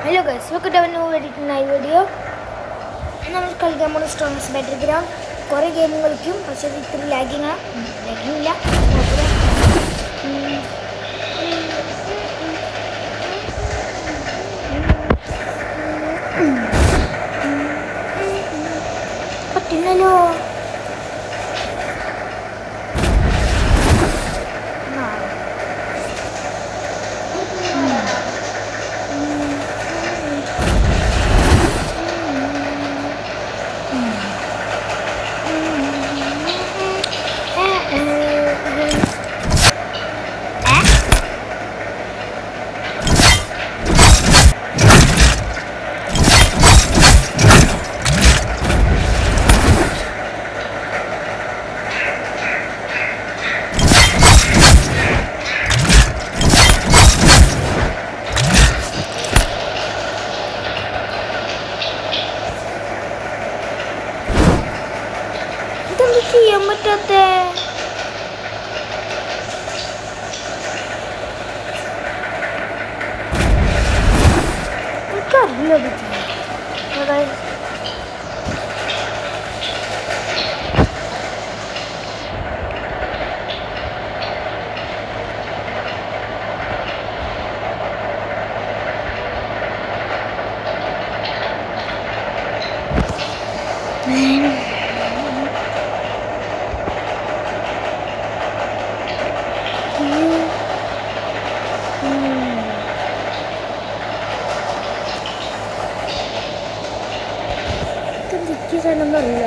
Hello guys, welcome to a new video. നമ്മൾ കളിക്കാൻ പോകുന്ന സ്ട്രോങ്സ് ബാറ്ററി ഗ്രൗണ്ട് കുറേ ഗെയിം കളിക്കും. പക്ഷേ ഇത് ഇത്ര ലാഗിങ് ഇല്ല. പറ്റില്ലല്ലോ. ചെയ്യാൻ പറ്റാത്ത എനിക്കറിയില്ല. അറിയില്ല.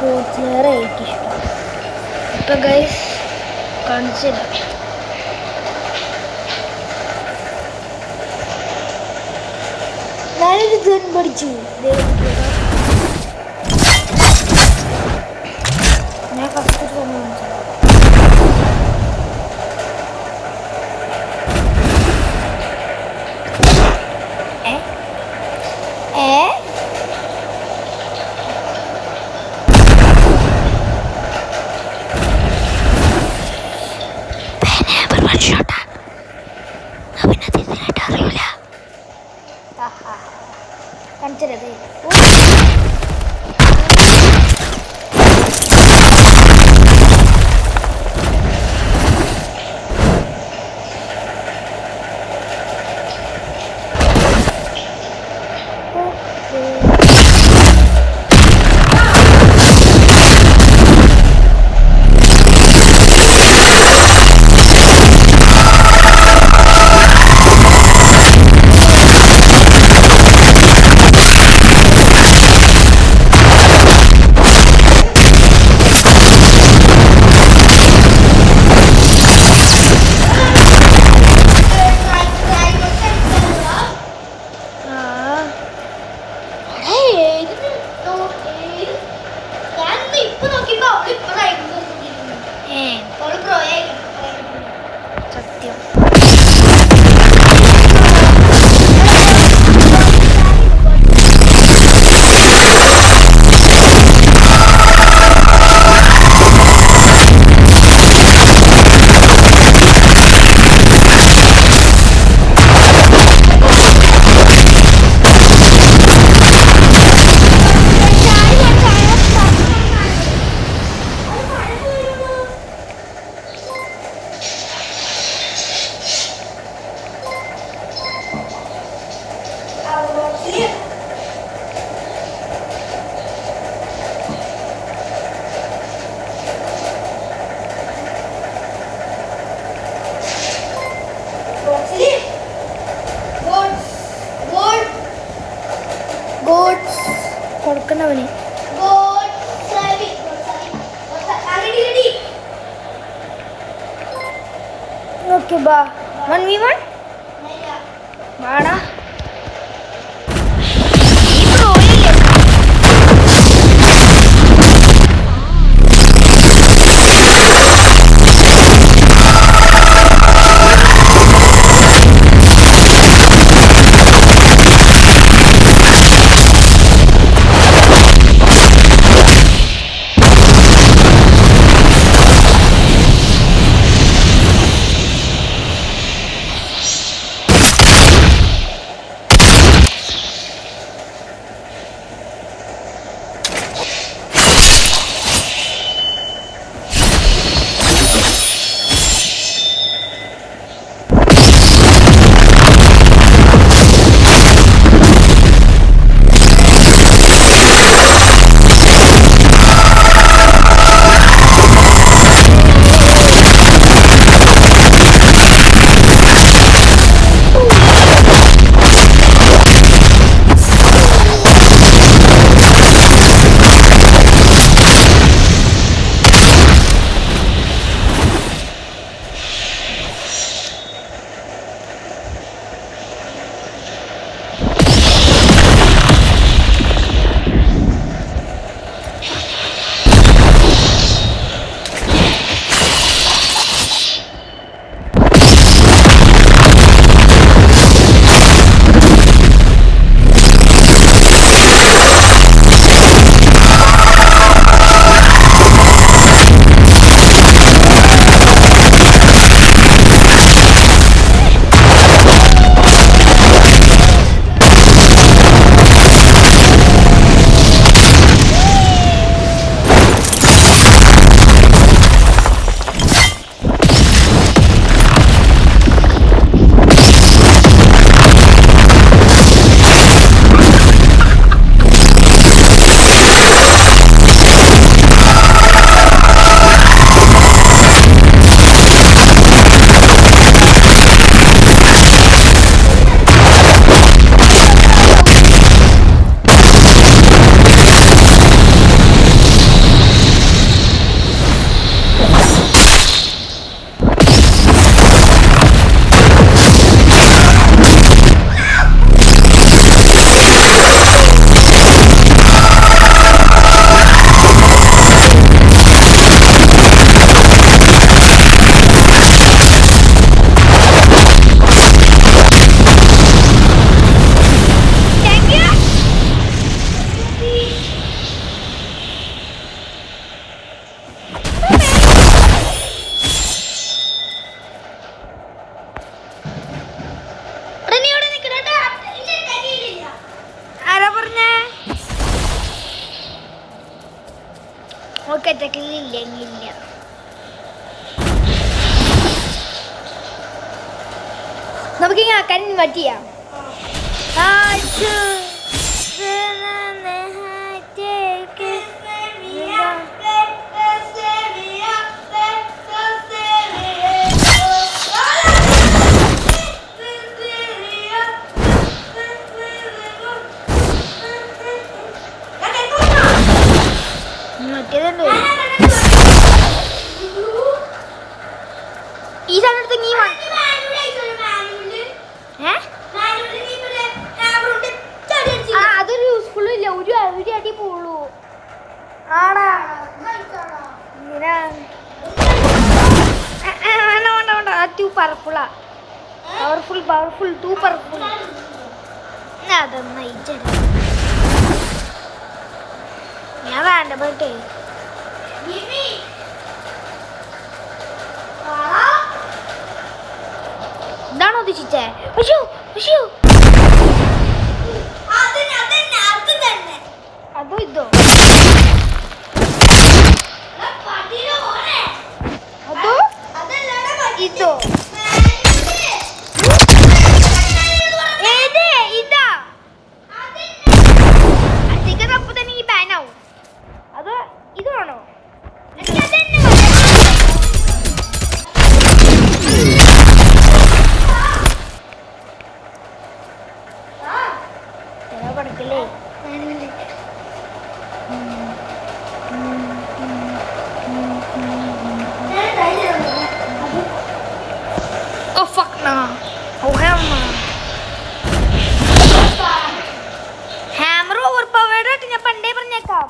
ഗോഡ്സിലേറെ എനിക്കിഷ്ടം. ഇപ്പൊ ഗൈസ് കാണിച്ചില്ല. ഞാനൊരു ഗൺ പഠിച്ചു. ഞാൻ ഫസ്റ്റ് കാണിച്ചു. കാണിച്ചത് കൊടുക്കണവന്. ഓക്കെ ബാ 1v1 വാടാ. ഓക്കെ ഇല്ല ഇല്ല. നമുക്കിങ്ങനെ ആക്കാൻ പറ്റിയാ മറ്റേതുണ്ട് ഈ സമയത്ത് നീ അതൊരു യൂസ്ഫുള്ളും ഇല്ല. ഒരു അടി പോളൂ ആടാ ടു പവർഫുള്ളാ പവർഫുൾ ടു പവർഫുൾ. അതൊന്നും ഞാൻ വേണ്ട പോട്ടെ. ഇതാണോ ഉദ്ദേശിച്ചേ? പക്ഷോ അതോ ഇതോ അതോ ഇതോ ഏത് ഇതാ അധികം അപ്പൊ തന്നെ ഈ ബാനാവും. അതോ ഇതാണോ? പടക്കല്ലേ Oh fuck nah. Oh hell no. Hammer overpowered ആയിട്ട് ഞാൻ പണ്ടേ പറഞ്ഞേക്കാം.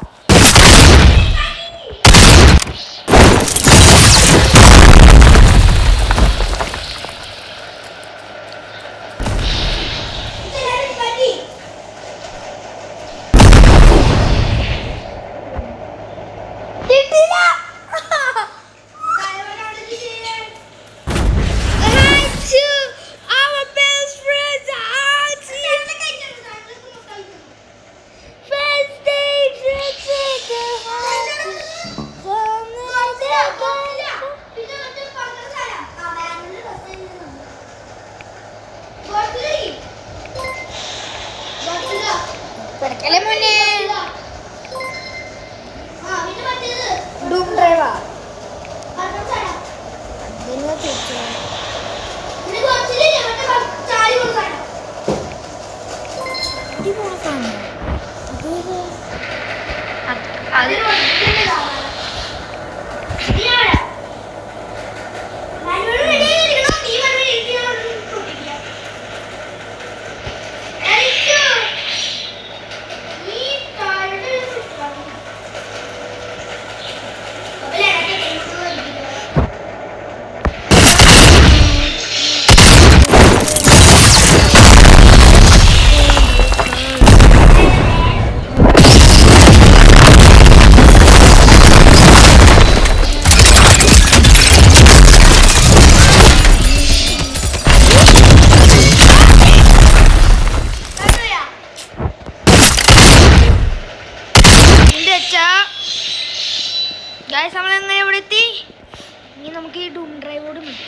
നമുക്ക് ഈ ഡൂം ഡ്രൈവോട് മതി.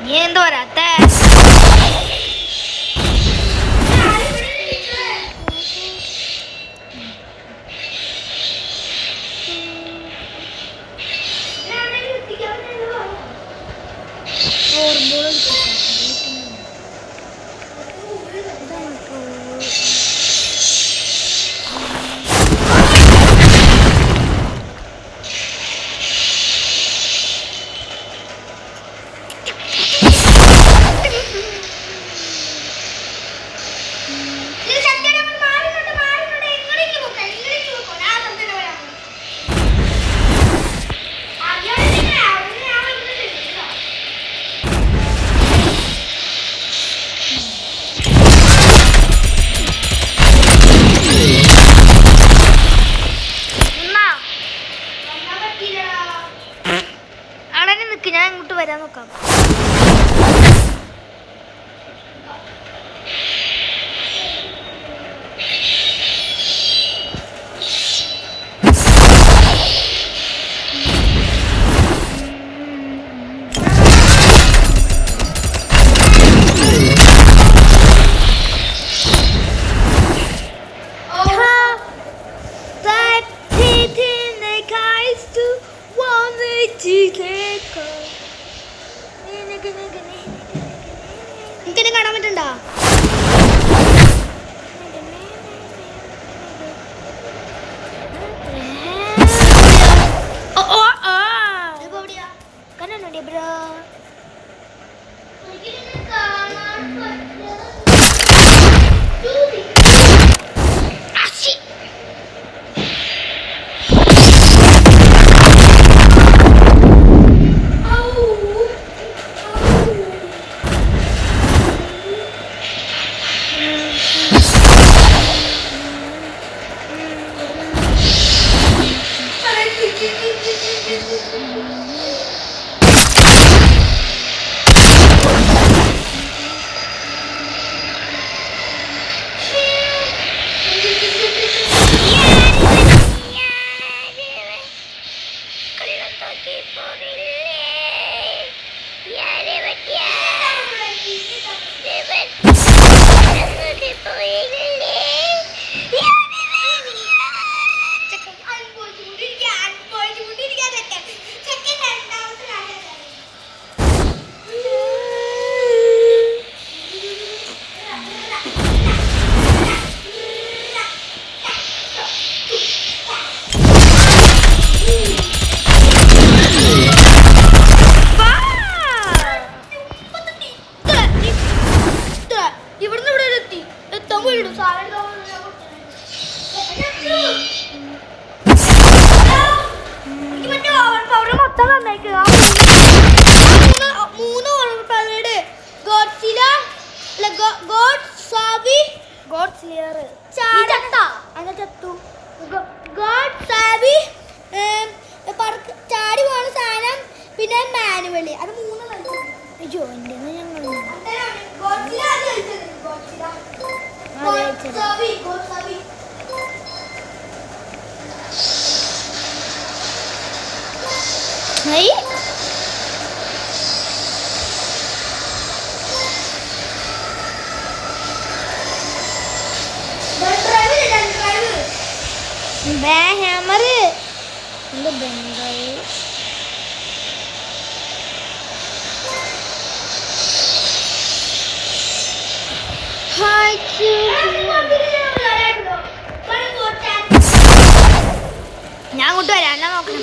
നീ എന്തോ വരാത്ത ഞാൻ ഇങ്ങോട്ട് വരാൻ നോക്കാം. എനിക്കെന്നെ കാണാൻ പറ്റണ്ടോ? കണ്ണുണ്ടേ ബ്രോ. ചാടി പോണ സാധനം പിന്നെ മാനുവലി അത് 3 hammer the Bengal. Hi, ഞാൻ അങ്ങോട്ട് വരാം എന്നാ നോക്കണം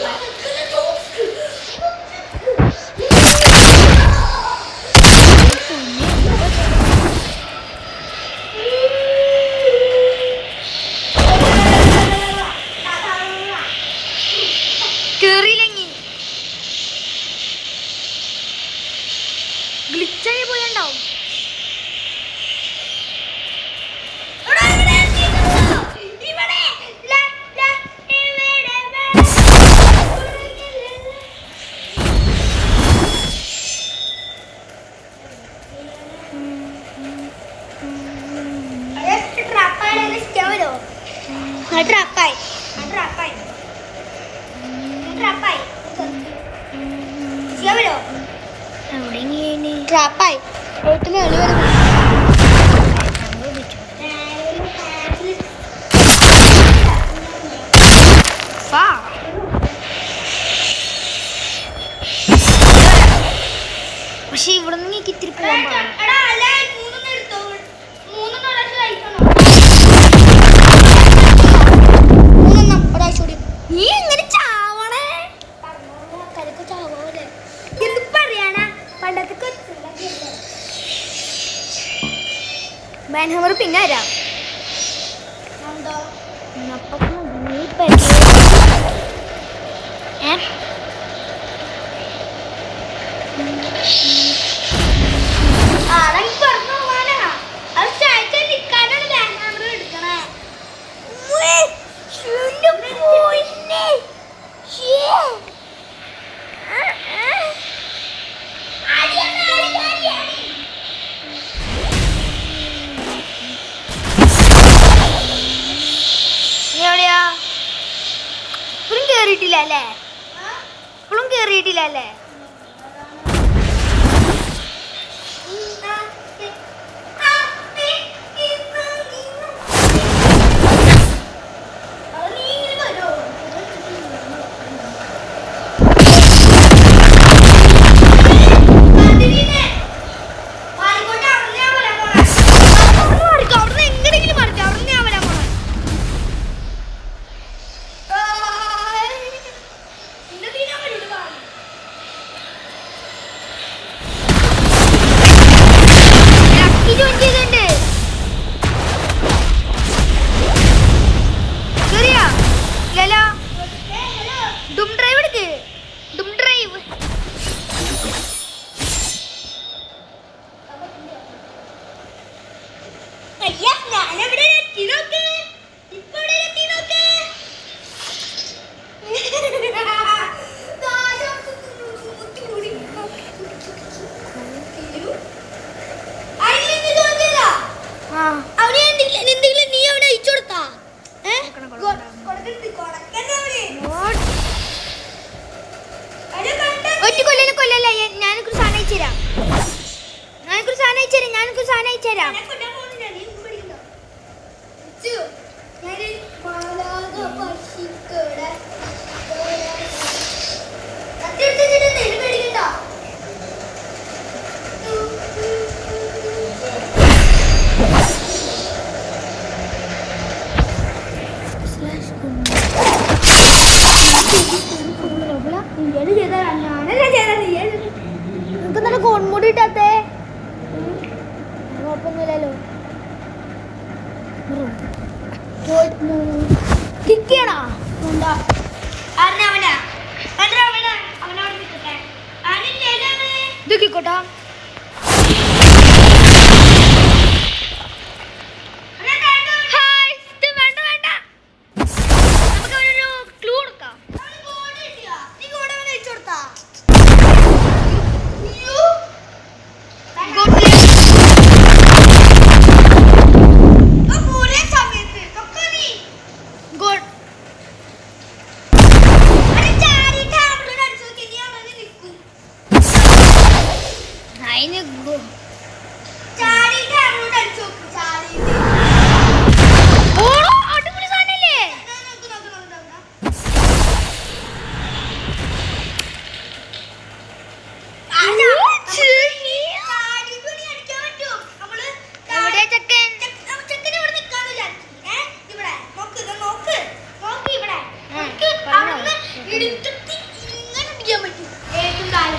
കേറിയില്ലെങ്കിൽ ഗ്ലിച്ചായി പോയണ്ടാവും. ട്രാപ്പായി വീട്ടിൽ എളി വരും. പക്ഷെ ഇവിടെ നിന്ന് എനിക്ക് ഇത്തിരി പോകാൻ നീ എങ്ങനെ ചാവണേ കരക്ക് ചാവൂലേ എന്ത് പറയാനാ പണ്ടത്തെ ബാൻഹമർ പിന്നെ വരാം. ഇപ്പോഴും കേറിയിട്ടില്ല അല്ലേ? ഇപ്പോഴും കേറിയിട്ടില്ല അല്ലേ? ഞാനൊക്കെ സാധനം അയച്ചുതരാം. നമുക്ക് നല്ല കോൺമൂടി ഇട്ടാത്തേ കുഴപ്പമൊന്നുമില്ലല്ലോ. കിക്കണോ ഇത് കിക്കോട്ടാ.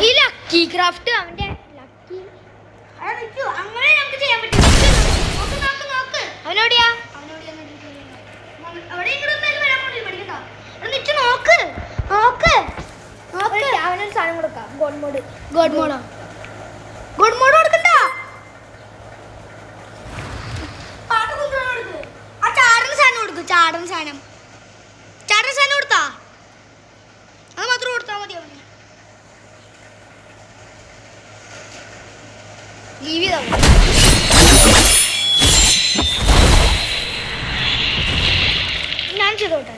ഈ ലക്കി ക്രാഫ്റ്റ് അവന്റെ ലക്കി അങ്ങനെ നമുക്ക് ചെയ്യാൻ പറ്റും. അവനോടിയാ നോക്ക് നോക്ക് നോക്ക്. അവനൊരു സാധനം കൊടുക്കാം. ഗോഡ് മോഡോ ഗോഡ് മോഡ് കൊടുക്കണ്ട. ആ ചാടുന്ന സാധനം കൊടുക്കും. ചാടുന്ന സാധനം കൊടുത്താ അത് മാത്രം കൊടുത്താൽ മതി. അവന് ലീവ് ചെയ്താൽ ഞാൻ ചെയ്തോട്ടെ.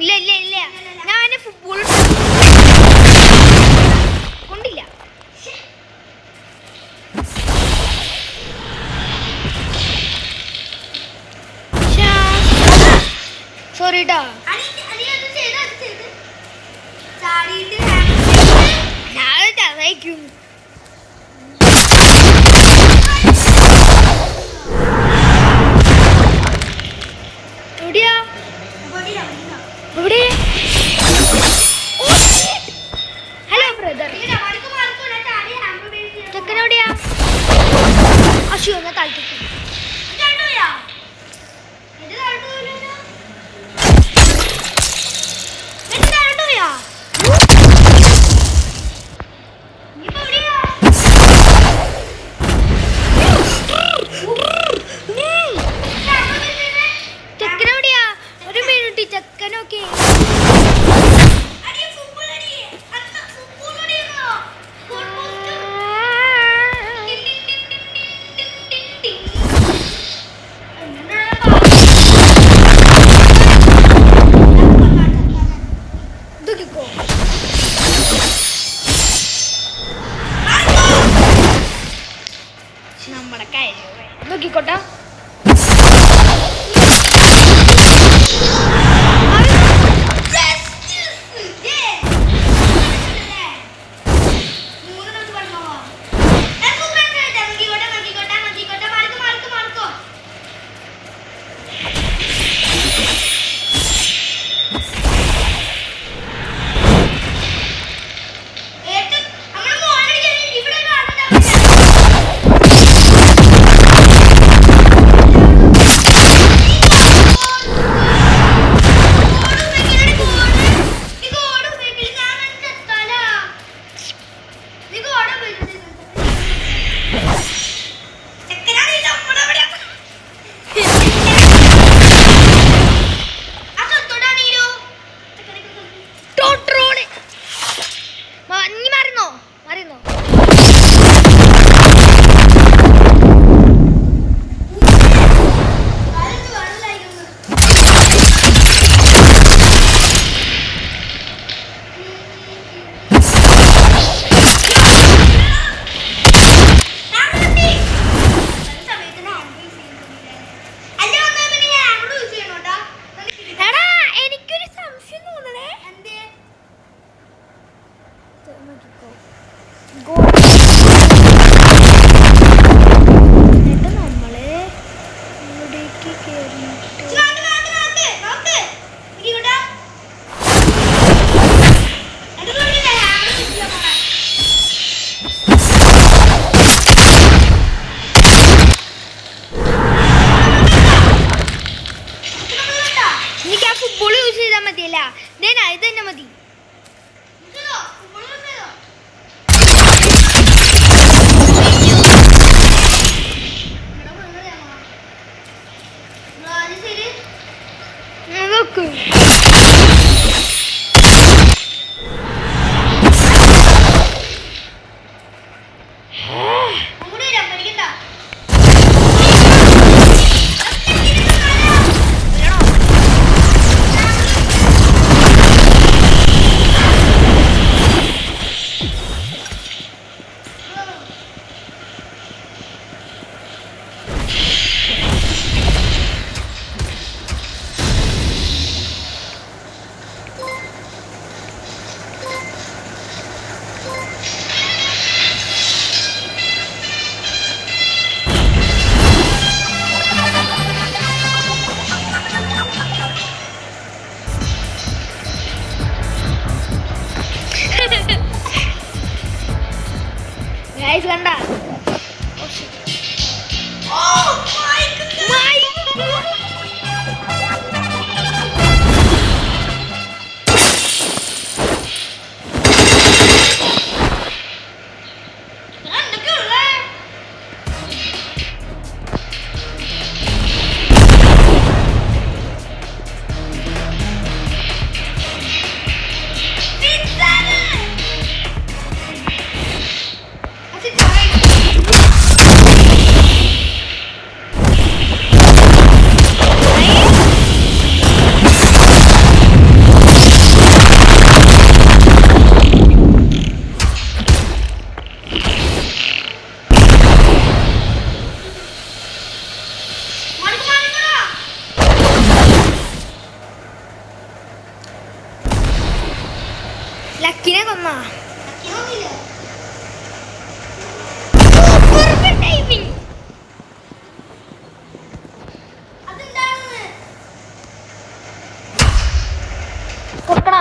ഇല്ല ഞാൻ ഫുട്ബോൾ കൊണ്ടില്ല. സോറി ട്ടാ. Hello brother. ചെക്കനോടിയാ അശു എന്നാ താല്പര്യം. ചെക്കനോടിയാ ഒരു മിനിറ്റ്. ചെക്കനൊക്കെ നമ്മുടെ കാര്യം നോക്കിക്കോട്ടെ. നോക്കിക്കോ. എന്നിട്ട് നമ്മള് ഇവിടേക്ക് കയറിയിട്ട് എനിക്ക് ആ ഫുട്ബോൾ യൂസ് ചെയ്താൽ മതിയല്ല. ഇത് തന്നെ മതി. നോക്ക് ഗൈസ് കണ്ട. ലക്കിനെ കൊന്നാ. കൊടുക്കണ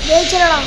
ജയിച്ചോളാം.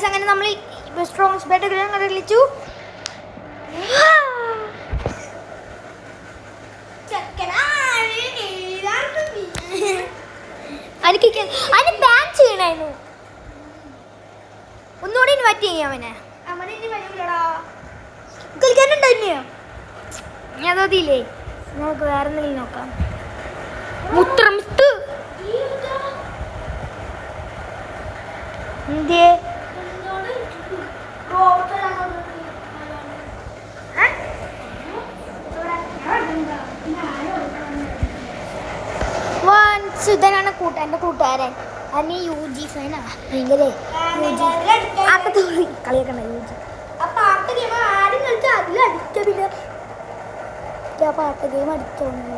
അങ്ങനെ നമ്മൾ സ്ട്രോങ്സ് ബെഡ് കളിച്ചു. അതിന് ബാൻ ചെയ്യണായിരുന്നു. ഒന്നുകൂടി ഇൻവൈറ്റ് ചെയ്യാം അവനെ. കളിക്കാനുണ്ടായിരുന്നോ? ഞാൻ അതില്ലേ, നമുക്ക് വേറെ എന്തെങ്കിലും നോക്കാം. മുത്രമിത്ത് എന്തേ സുധനാണ് എൻ്റെ കൂട്ടുകാരൻ. അതിന് യു ജി ഫാനാ, ഭയങ്കര കളിയാക്കണ്ട യു ജി. ആ പാട്ട് ഗെയിം ആരും കളിച്ചാൽ അതിൽ അടിച്ചതില്ല. ആ പാട്ട് ഗെയിം അടിച്ചോണ്ട്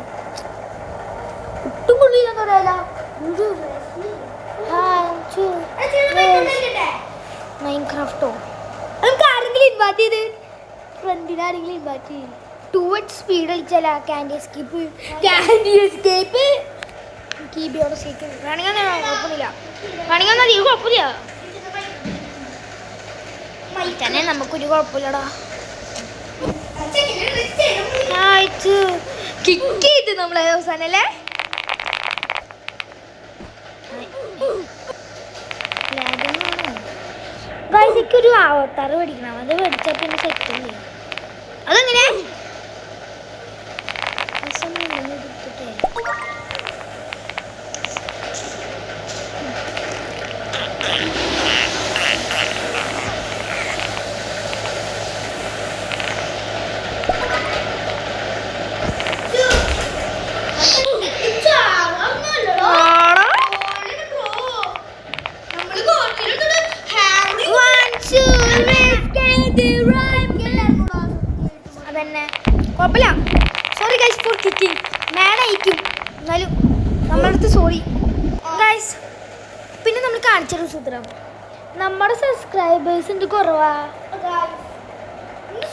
ഒട്ടും കൊള്ളില്ലെന്ന് പറയാല. മൈൻക്രാഫ്റ്റോ നമുക്ക് ആരെങ്കിലും ഇൻവൈറ്റ് ചെയ്ത്, ഫ്രണ്ടിനെ ആരെങ്കിലും ഇൻവൈറ്റ് ചെയ്ത് 2x സ്പീഡ് കളിച്ചാല. ക്യാൻഡി എസ്കേപ്പ് കീബോർഡ് സീറ്റ് വേണമെങ്കിൽ കുഴപ്പമില്ല, വേണമെങ്കിൽ അധികം കുഴപ്പമില്ല. തന്നെ നമുക്കൊരു കുഴപ്പമില്ലടാ. കിക്ക് ചെയ്ത് നമ്മളെ അവസാനം അല്ലേ. ഗൈസിക്കൊരു അവതാർ മേടിക്കണം. അത് മേടിച്ചാൽ പിന്നെ സെറ്റല്ലേ. അതെങ്ങനെ അതന്നെ കുഴപ്പമില്ല. Sorry guys for kicking. മാനായിരിക്കും എന്നാലും നമ്മളടുത്ത് സോറി ഗൈസ്. പിന്നെ നമ്മൾ കാണിച്ചൊരു സൂത്രം, നമ്മുടെ സബ്സ്ക്രൈബേഴ്സിൻ്റെ കുറവാ.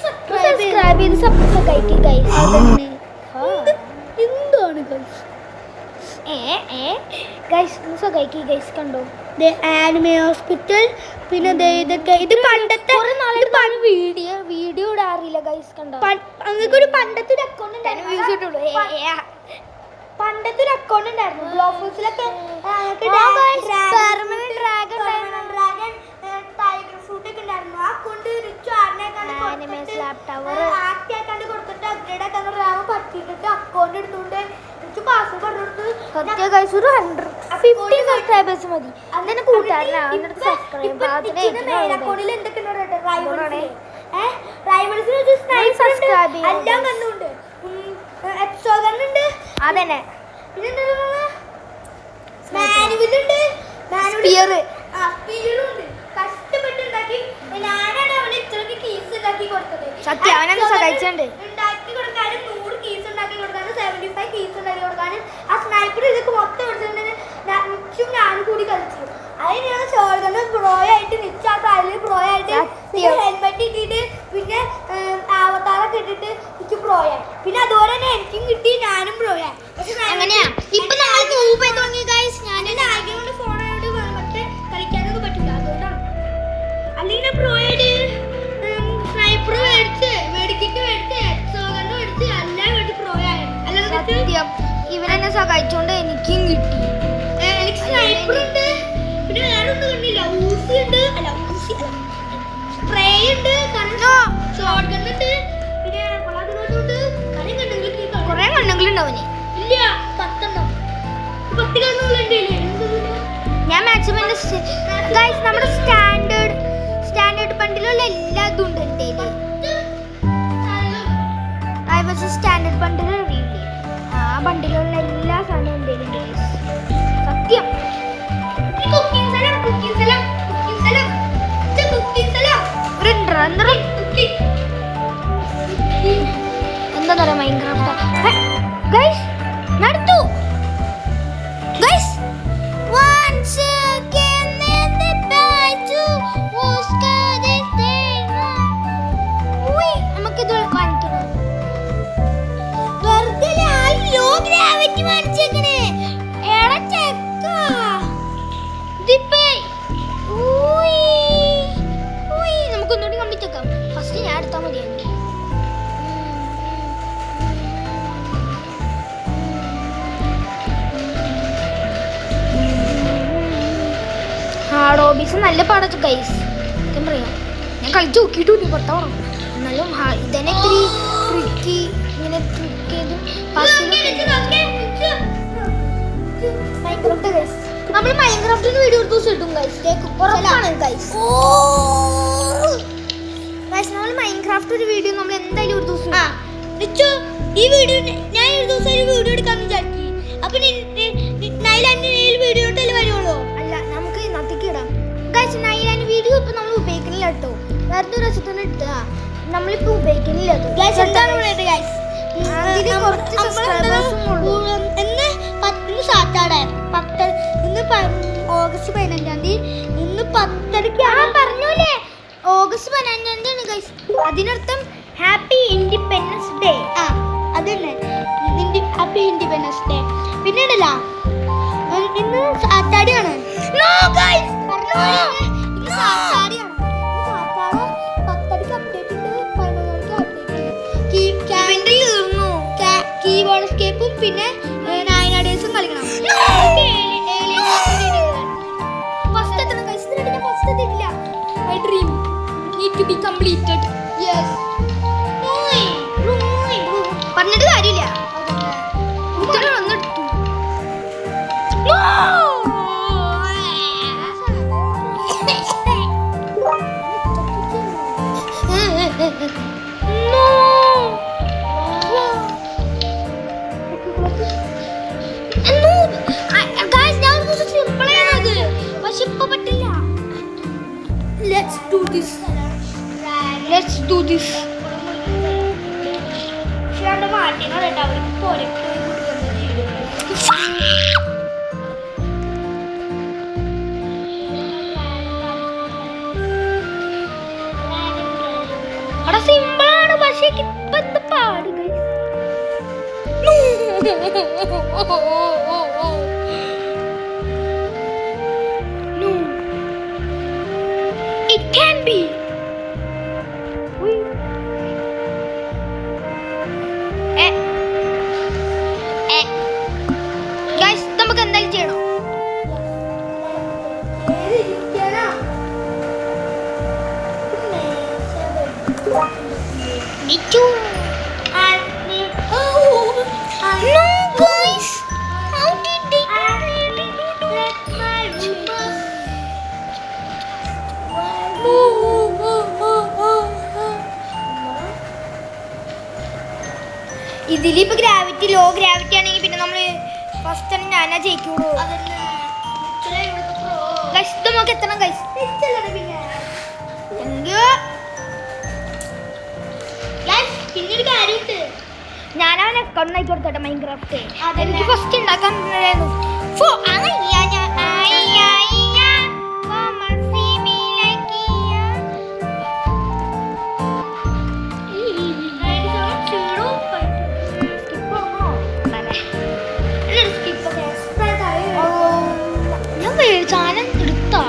സബ്സ്ക്രൈബ് ചെയ്ത് സബ്സ്ക്രൈബ് കഴിക്കും ഗൈസ്. എന്താണ് ഗൈസ് ഗൈസ് കഴിക്കി ഗൈസ് കണ്ടോ ആനിമേ ഹോസ്പിറ്റൽ പിന്നെ ഇതൊക്കെ ഇത് പണ്ടത്തെ വീഡിയോ ഇടാറില്ല ഗൈസ് കണ്ടോ അങ്ങക്കൊരു പണ്ടത്തെ ഒരു അക്കൗണ്ട് പണ്ടത്തെ ഒരു അക്കൗണ്ട് ഉണ്ടായിരുന്നു ബ്ലോഫേഴ്സിലൊക്കെ ടൈഗർ ഫ്രൂട്ട് ഒക്കെ ഉണ്ടായിരുന്നു ആ കൊണ്ട് ആക്കിയാക്കാണ്ട് കൊടുത്തിട്ട് അപ്ഗ്രേഡ് ആക്കാൻ പറ്റിയിട്ട് അക്കൗണ്ട് എടുത്തുകൊണ്ട് പാസ്വേഡ് കൊടുത്ത് ഒരു 150 സബ്സ്ക്രൈബേഴ്സ് മതി അങ്ങനെ കൂട്ടാറിലാണ് അതന്നെ കഷ്ടപ്പെട്ടുണ്ടാക്കി ഞാനാണ് അവന് ഇത്രയ്ക്ക് കീസ് ഉണ്ടാക്കി കൊടുത്തത് സത്യം അവനൊന്ന് സഹായിച്ചുണ്ട് ഉണ്ടാക്കി കൊടുക്കാനും 100 കീസ് ഉണ്ടാക്കി കൊടുക്കാനും 75 കീസ് ഉണ്ടാക്കി കൊടുക്കാനും ആ സ്നൈപ്പർ ഇതൊക്കെ മൊത്തം എടുത്തിട്ടുണ്ടെങ്കിൽ നിച്ചും ഞാനും കൂടി കളിച്ചു അതിന് ഞങ്ങൾ ഷോൾഡറിന് പ്രോ ആയിട്ട് നിച്ച് ആ കാലിൽ പ്രോ ആയിട്ട് ഹെൽമെറ്റ് ഇട്ടിട്ട് പിന്നെ ആവത്താറൊക്കെ ഇട്ടിട്ട് നിച്ച് പ്രോ ആയി പിന്നെ അതുപോലെ തന്നെ എനിക്കും കിട്ടി ഞാനും പ്രോ ആയി അങ്ങനെയാ ഇപ്പൊ ഞാൻ ആഗ്രഹം ഫോണായോട് മറ്റേ കളിക്കാനൊന്നും പറ്റില്ല അതുകൊണ്ടാണ് അല്ലെങ്കിൽ പ്രോ ആയിട്ട് സ്നൈപ്പർ മേടിച്ച് മെഡിക്കിറ്റ് മേടിച്ച് എക്സോഗണ് മേടിച്ച് എല്ലാം മേടിച്ച് പ്രോ ആയി സത്യം ഇവരെന്നെ സഹായിച്ചോണ്ട് എനിക്കും കിട്ടി എനിക്ക് സ്നൈപ്പർ ഉണ്ട് പിന്നെ വേറെ ഒന്നും കണ്ടില്ല ഊസി ഉണ്ട് അല്ല ഊസി സ്പ്രേ ഉണ്ട് ഷോട്ട് ഗൺ ഉണ്ട് പിന്നെ ഉണ്ട് കുറെ കണ്ണെങ്കിലും അവന് ഇല്ല 10 എണ്ണം 10 കണ്ണുകളുണ്ട് ഞാൻ മാക്സിമം നമ്മുടെ സ്റ്റാൻഡേർഡ് ബണ്ടിലുള്ള എല്ലാ ഇതും ഉണ്ട് എൻ്റെ സ്റ്റാൻഡേർഡ് ബണ്ടിൽ അറിയില്ലേ ആ ബണ്ടിലുള്ള എല്ലാ സാധനവും എൻ്റെ സത്യം എന്താ പറയാ മൈൻക്രാഫ്റ്റ് ഗൈസ് നടത്തു ഗൈസ് നമുക്കിത് കാണിക്കണം നമുക്കൊന്നുകൂടി കംപ്ലീറ്റ് ആക്കാം ഫസ്റ്റ് ഞാൻ എടുത്താൽ മതിയാണ് ഹാർഡ് ഹോബീസ് നല്ല പാടത്ത് ഗൈസ് സത്യം പറയാം ഞാൻ കളിച്ച് നോക്കിയിട്ടുണ്ട് പുറത്തോളം എന്നാലും ഇതന്നെ ഇത്തിരി ട്രിക്കി ഇങ്ങനെ ട്രിക്ക് ചെയ്ത് നമ്മൾ മൈൻക്രാഫ്റ്റിന് വീഡിയോ എടുത്ത് ദിവസം ഇടും നമ്മൾ മൈൻക്രാഫ്റ്റ് ഒരു വീഡിയോ നമ്മൾ എന്തായാലും ഒരു ദിവസം ഈ വീഡിയോ ഞാൻ ഒരു ദിവസം ഒരു വീഡിയോ എടുക്കാന്ന് വിചാരിച്ചു അപ്പൊ വീഡിയോ വരുള്ളൂ അല്ല നമുക്ക് ഇന്നത്തേക്ക് ഇടാം ഗൈസ് നൈലാൻഡ് വീഡിയോ ഇപ്പൊ നമ്മൾ ഉപയോഗിക്കുന്നില്ല കേട്ടോ വെറുതെ ഒരു വശത്തോടെ ഇട്ടാ നമ്മളിപ്പോ ഉപയോഗിക്കുന്നില്ല ഓഗസ്റ്റ് 15-ാം തീയതി ഇന്ന് 10:30 പറഞ്ഞൂലേ ഓഗസ്റ്റ് 15-ാം തീയതി ഗൈസ് അതിനർത്ഥം ഹാപ്പി ഇൻഡിപെൻഡൻസ് ഡേ അതന്നെ ഹാപ്പി ഇൻഡിപെൻഡൻസ് ഡേ പിന്നെ ഉണ്ടല്ലോ ഇന്ന് സാറ്റാടിയാണ് കീബോർഡ് സ്കേപ്പും പിന്നെ 9 ഡേയ്സും കളിക്കണം My dream need to be completed. Yes. പറഞ്ഞിട്ട് കാര്യമില്ല ഇത്ര വന്നെടുത്തു പക്ഷെ ഇപ്പൊ പറ്റില്ല Let's do this. ഷാന്റെ മാറ്റിനോട് അവർക്ക് പോരെ അവിടെ സിമ്പിളാണ് പക്ഷേ ഇപ്പൊ എന്താ പാടുക കിട്ടി. ഗൈസ് നമുക്ക് എന്തായാലും ചെയ്യണം. Itu. No guys, how did they really do that? ഇതിലിപ്പോ ഗ്രാവിറ്റി ലോ ഗ്രാവിറ്റി ആണെങ്കിൽ പിന്നെ നമ്മള് ഫസ്റ്റ് തന്നെ ഞാനാ ജയിക്കുള്ളൂ. ഗൈസ് ഇത് നമുക്ക് എത്തണം ഗൈസ്. പിന്നൊരു കാര്യമുണ്ട്, ഞാൻ അവനെ അക്കൗണ്ട് ആക്കി കൊടുത്തോട്ടെ മൈൻക്രാഫ്റ്റ്. എനിക്ക് ഫസ്റ്റ് ഉണ്ടാക്കാൻ ഞാൻ സാധനം എടുത്താ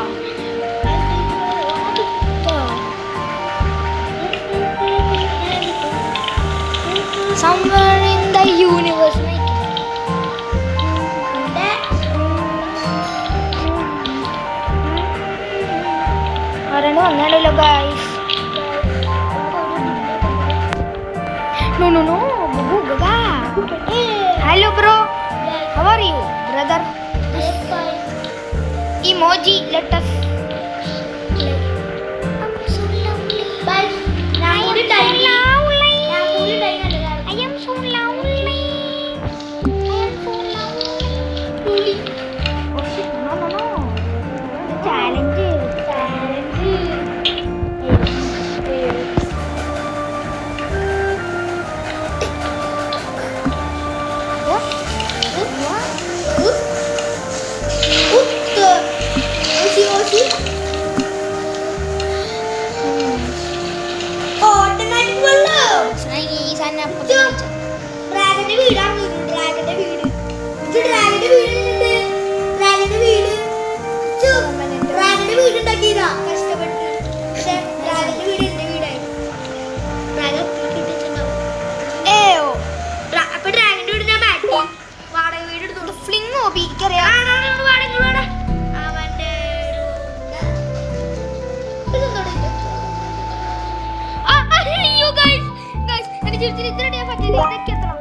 somewhere in the universe. ആരാണ് വന്നാണല്ലോ guys. No Guga. Hello bro, how are you brother? Emoji, let us play. I'm so lovely. Bye. I am so lovely. I am so lovely. Oh shit, no. Challenge. Automatic വെള്ളോ ഈ സാധനം ഡ്രാഗന്റെ വീടാണ്. ഡ്രാഗന്റെ വീട് ഡ്രാഗന്റെ വീട് ഉണ്ടാക്കിയതാ കഷ്ടപ്പെട്ട്. പക്ഷെ ഡ്രാഗന്റെ വീട് എന്റെ വീടായി. ഡ്രാഗൻ ഏയോ അപ്പൊ ഡ്രാഗന്റെ വീട് ഞാൻ മാറ്റി വാടക വീട് എടുത്തോളൂ. ഫ്ലിങ് ഹോബി എനിക്കറിയാം. അവന്റെ അയ്യോ ഗൈസ് എന്റെ ജീവിതത്തിൽ ഇത്ര ഞാൻ പറ്റിയത് ഇതൊക്കെ എത്തണം.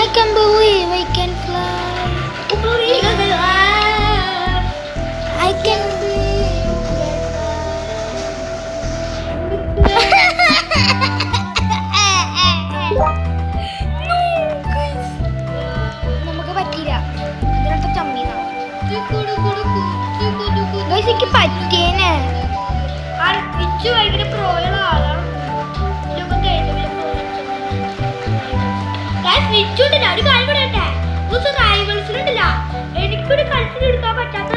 I can't believe I can fly. I can നമുക്ക് പറ്റിയില്ല. ഇതിനകത്ത് ചമ്മീനാ എനിക്ക് പറ്റിയേനെ. ഭയങ്കര പ്രോയുള്ള ആളാണ്. ഒരു കാര്യം പറയട്ടെ, റൈവൽസിലുണ്ടല്ല എനിക്കൊരു കളിച്ചിൽ എടുക്കാൻ പറ്റാത്ത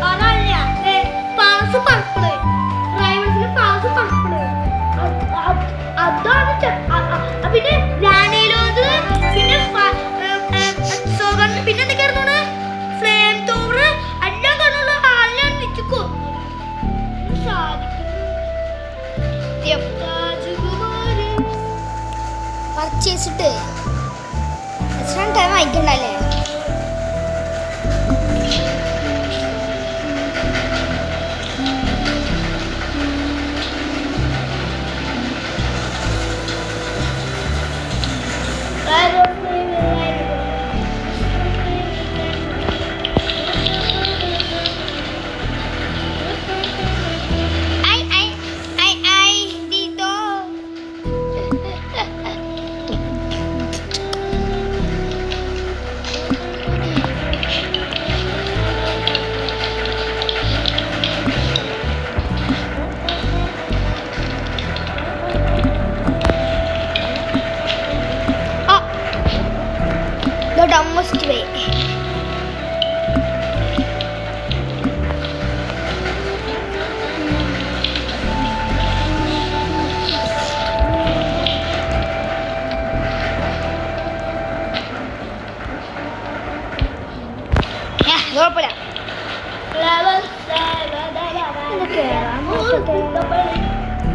ആളല്ല. പാസ് പർപ്പിള് റൈവൽസിന് പാസ് പർപ്പിള് അതാണ്. പിന്നെ ലാനയിലോത് പിന്നെ പിന്നെ എന്തൊക്കെയായിരുന്നു ഫ്ലെയിം തോറ് എല്ലാം കാണുള്ള ആളിനെ വെച്ച് കൊന്നു. പർച്ചേസിട്ട് ടൈം അയക്കണ്ടല്ലേ.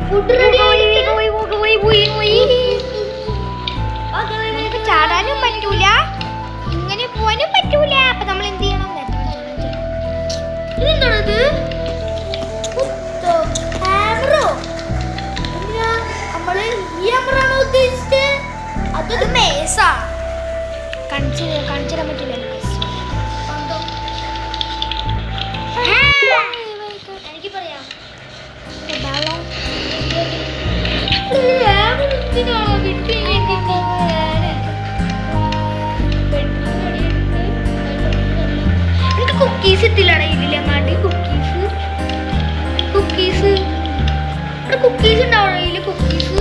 ഫുഡ് റെഡി ചാടാനും പറ്റൂല, ഇങ്ങനെ പോവാനും പറ്റൂല. അപ്പൊ നമ്മൾ എന്ത് ചെയ്യണം? ഇതെന്താണത്? ക്യാമറോ? എന്തിനാ നമ്മള് ഈ ക്യാമറയാണോ ഉദ്ദേശിച്ചത്? അത് മേസ കാണിച്ചിടാൻ പറ്റില്ല. എനിക്ക് പറയാം. എനിക്ക് കുക്കീസ് ഇട്ടില്ലടാ ഇതിലെ മാട്ടി. കുക്കീസ് കുക്കീസ് ഉണ്ടാവണോ ഇതില്? കുക്കീസ്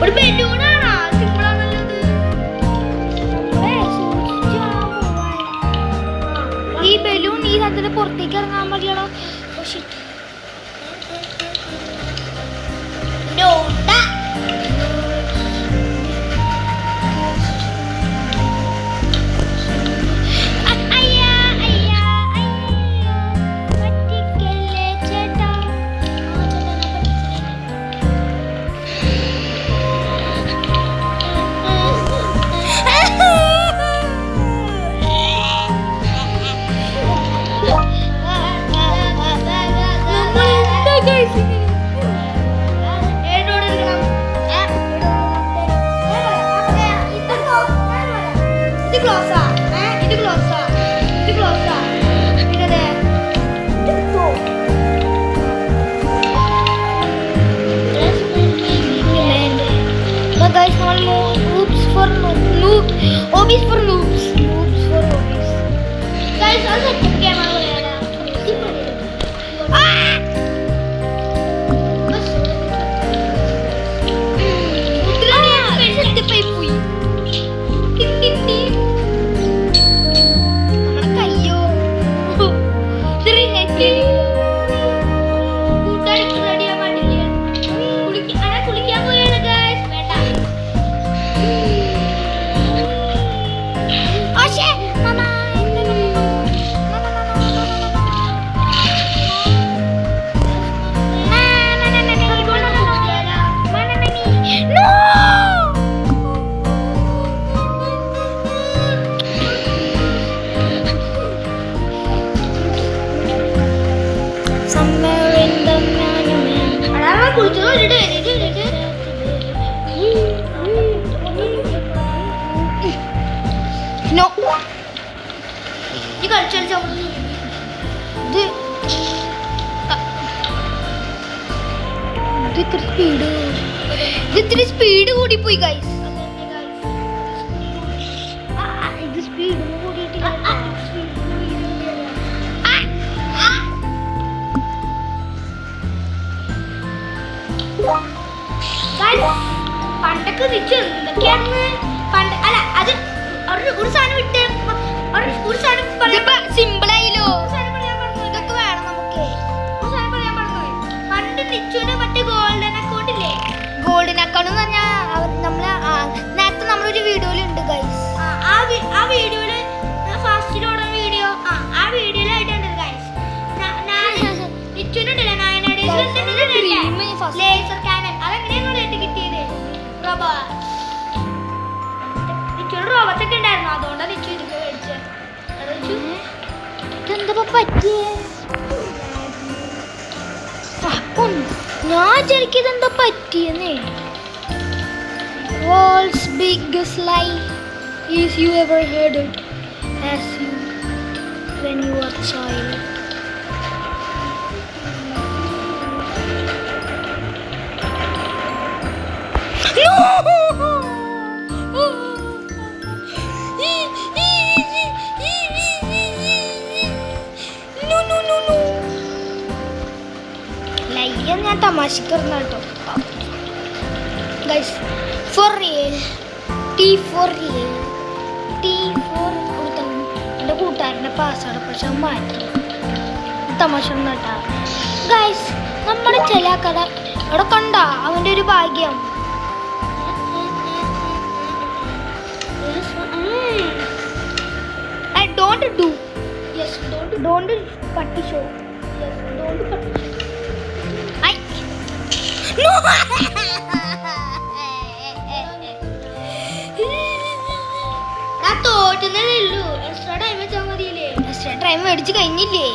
ഒരു ബലൂണാണോ? സിമ്പിളാണല്ലത്. ഈ ബലൂൺ ഈ സ്ഥലത്തിന് പുറത്തേക്ക് ഇറങ്ങാൻ മതിയാണോ? Hobbies for noobs. Guys, also camera wala. No. You gotta change over. ഇത്തിരി സ്പീഡ് കൂടിപ്പോയി ഗൈസ്. ഇത് സ്പീഡ് കൂടിയിട്ടില്ല. പണ്ടൊക്കെ വെച്ച് എന്തൊക്കെയാണ് പണ്ട് അല്ല ലേസർ കാനൻ അതെങ്ങനെയാണോ റേറ്റ് കിട്ടിയത് റോബോട്ട് ഒക്കെ ഉണ്ടായിരുന്നു അതുകൊണ്ടാണ് നിച്ചു ഇതൊക്കെ മേടിച്ചത് എന്താ പറ്റിയേ ഞാൻ ശരിക്കും ഇതെന്താ പറ്റിയെന്നേ World's biggest lie is you ever heard it as you when you were a child. No. ലയ്യ ഞാൻ തമാശക്ക് കേട്ടോ ഗൈസ് ഫോർ റിയൽ ടി ഫോർ റിയൽ ടി ഫോർ കൊടുത്തണം എൻ്റെ കൂട്ടുകാരൻ്റെ പാസ്സാണ് പക്ഷെ മാറ്റി തമാശ കേട്ടാ ഗൈസ് നമ്മുടെ ചില കഥ അവിടെ കണ്ട അവൻ്റെ ഒരു ഭാഗ്യം ഡോണ്ട് ഡു യെസ് ഡോണ്ട് പട്ടി ഷോ യെസ് ഡോണ്ട് പട്ടി ഷോ ഐ നോ തോറ്റുന്നല്ലോ എക്സ്ട്രാ ടൈം വെച്ചാൽ മതിയില്ലേ എക്സ്ട്രാ ടൈം മേടിച്ച് കഴിഞ്ഞില്ലേ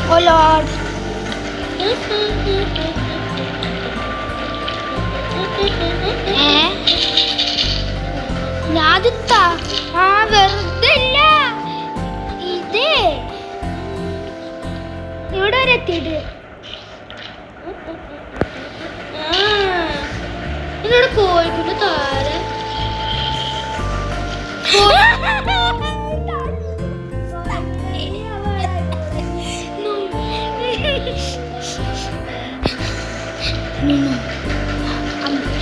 Oh Lord. ഞാതിത്താ ആ വെറുതെ ഇല്ല ഇതേ ഇവിടെ വരെ എത്തിയിട്ട് എന്നോട് കോഴിക്കുണ്ട് താര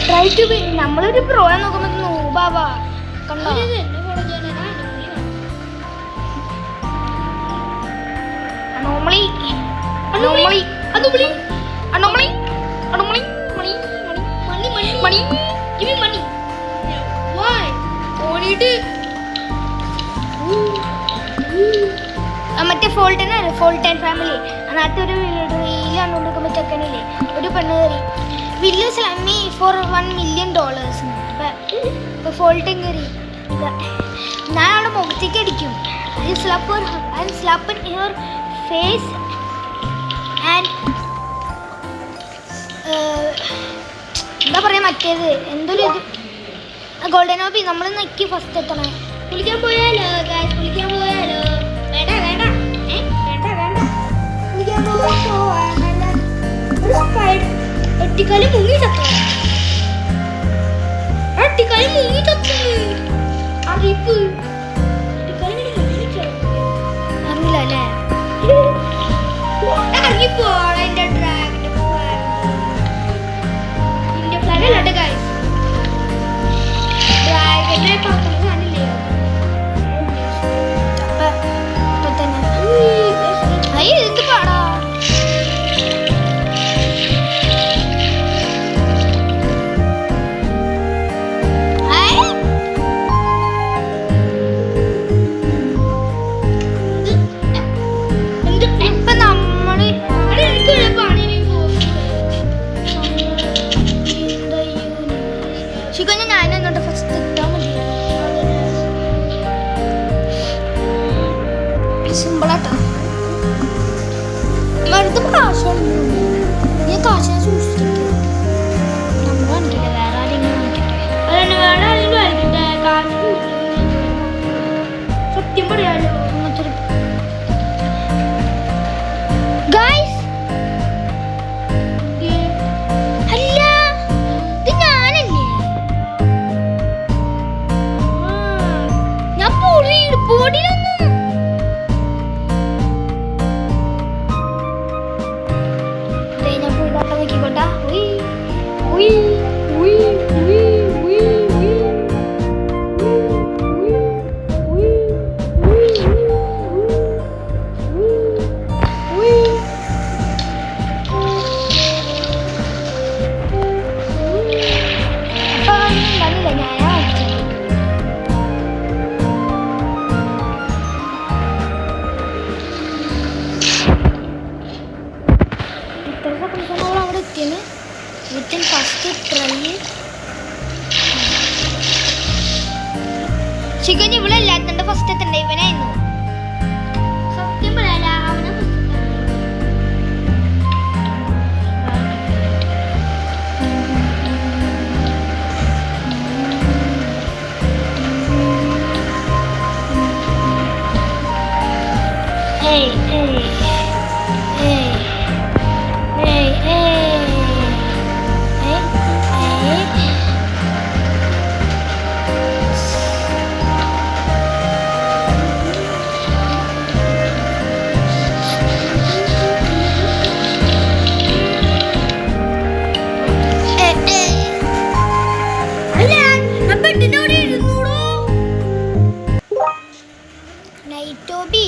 ട്രൈ ടു ബി നമ്മളൊരു പ്രോയെ നോക്കുമ്പോൾ നൂബാവാ കണ്ടോ അനോമളി അനോമളി അതുപടി അനോമളി അനോമളി മണി മണി മണി മണി give me money why ഓടിയിട്ട് മറ്റേ ഫോൾട്ടൻ ഫാമിലി അതിനകത്ത് ഒരു റീൽ കണ്ടുകൊണ്ടിരിക്കുമ്പോൾ ചെക്കനില്ലേ ഒരു പെണ്ണ് കയറി വില്ല് സ്ലമ്മി ഫോർ $1 million അപ്പോൾ ഫോൾട്ടൻ കയറി ഞാൻ അവിടെ മുഖത്തേക്ക് അടിക്കും സ്ലപ്പ് ഇൻ യുവർ ഫേസ് ആൻഡ് എന്താ പറയാ മറ്റേത് എന്തൊരു ഇത് ഗോൾഡൻ ഓബി നമ്മൾ നക്കി ഫസ്റ്റ് എത്തണേ കുളിക്കാൻ പോയാലോ ഗായ്സ് കുളിക്കാൻ പോയാലോ വേണ്ട വേണ്ട വേണ്ട കുളിക്കാൻ പോവാനല്ല ഒരു സ്പൈഡർ ഒട്ടിക്കാലി മുങ്ങി ചത്തു ഒട്ടിക്കാലി മുങ്ങി ചത്തു അറിയിപ്പ് ഒട്ടിക്കാലി മുങ്ങി ചത്തു അറിയില്ല അല്ലേ അറിയിപ്പോളെ എൻ്റെ ഡ്രാഗിൻ്റെ ഫ്ലാഗ് എൻ്റെ ഫ്ലാഗ് അല്ലാട്ടെ ഗായ്സ് ഡ്രാഗനെ പറക്കുന്ന സാധനമില്ലേ അപ്പൊ തന്നെ അയ്യ ഇത് പാടാ ഇപ്പൊ നമ്മള് എനിക്ക് എളുപ്പമാണ് ഇനി ശിഖഞ്ഞ ഞാൻ എന്നോട്ട് ഫസ്റ്റ് ഇട്ടാ മതി സിമ്പിളാട്ടോ വെറുതെ കാശാണ് നീ കാശിനെ സൂക്ഷിച്ചിരിക്കും നമ്മൾ കാണിക്കില്ല വേറെ ആരെങ്കിലും കാണിക്കട്ടെ അതന്നെ വേറെ ആരെങ്കിലും ആയിരിക്കട്ടെ കാശ് സത്യം പറയാലോ അങ്ങനത്തെ ഒരു ഗൈസ് അല്ല ഇത് ഞാനല്ലേ ഞാൻ പൊടിയിലൊന്നും ഞാൻ പോയി കാട്ട നോക്കിക്കോട്ടാ ഉയ് ഉയ് ഉയ് ഉയ് ഉയ് ഉയ് ചിക്കൻ ഇവിടെ ഇല്ലാത്തണ്ട് ഫസ്റ്റ് എത്തണ്ട ഇവനായിരുന്നു. സത്യം പറയാല അവനെ നൈറ്റോബി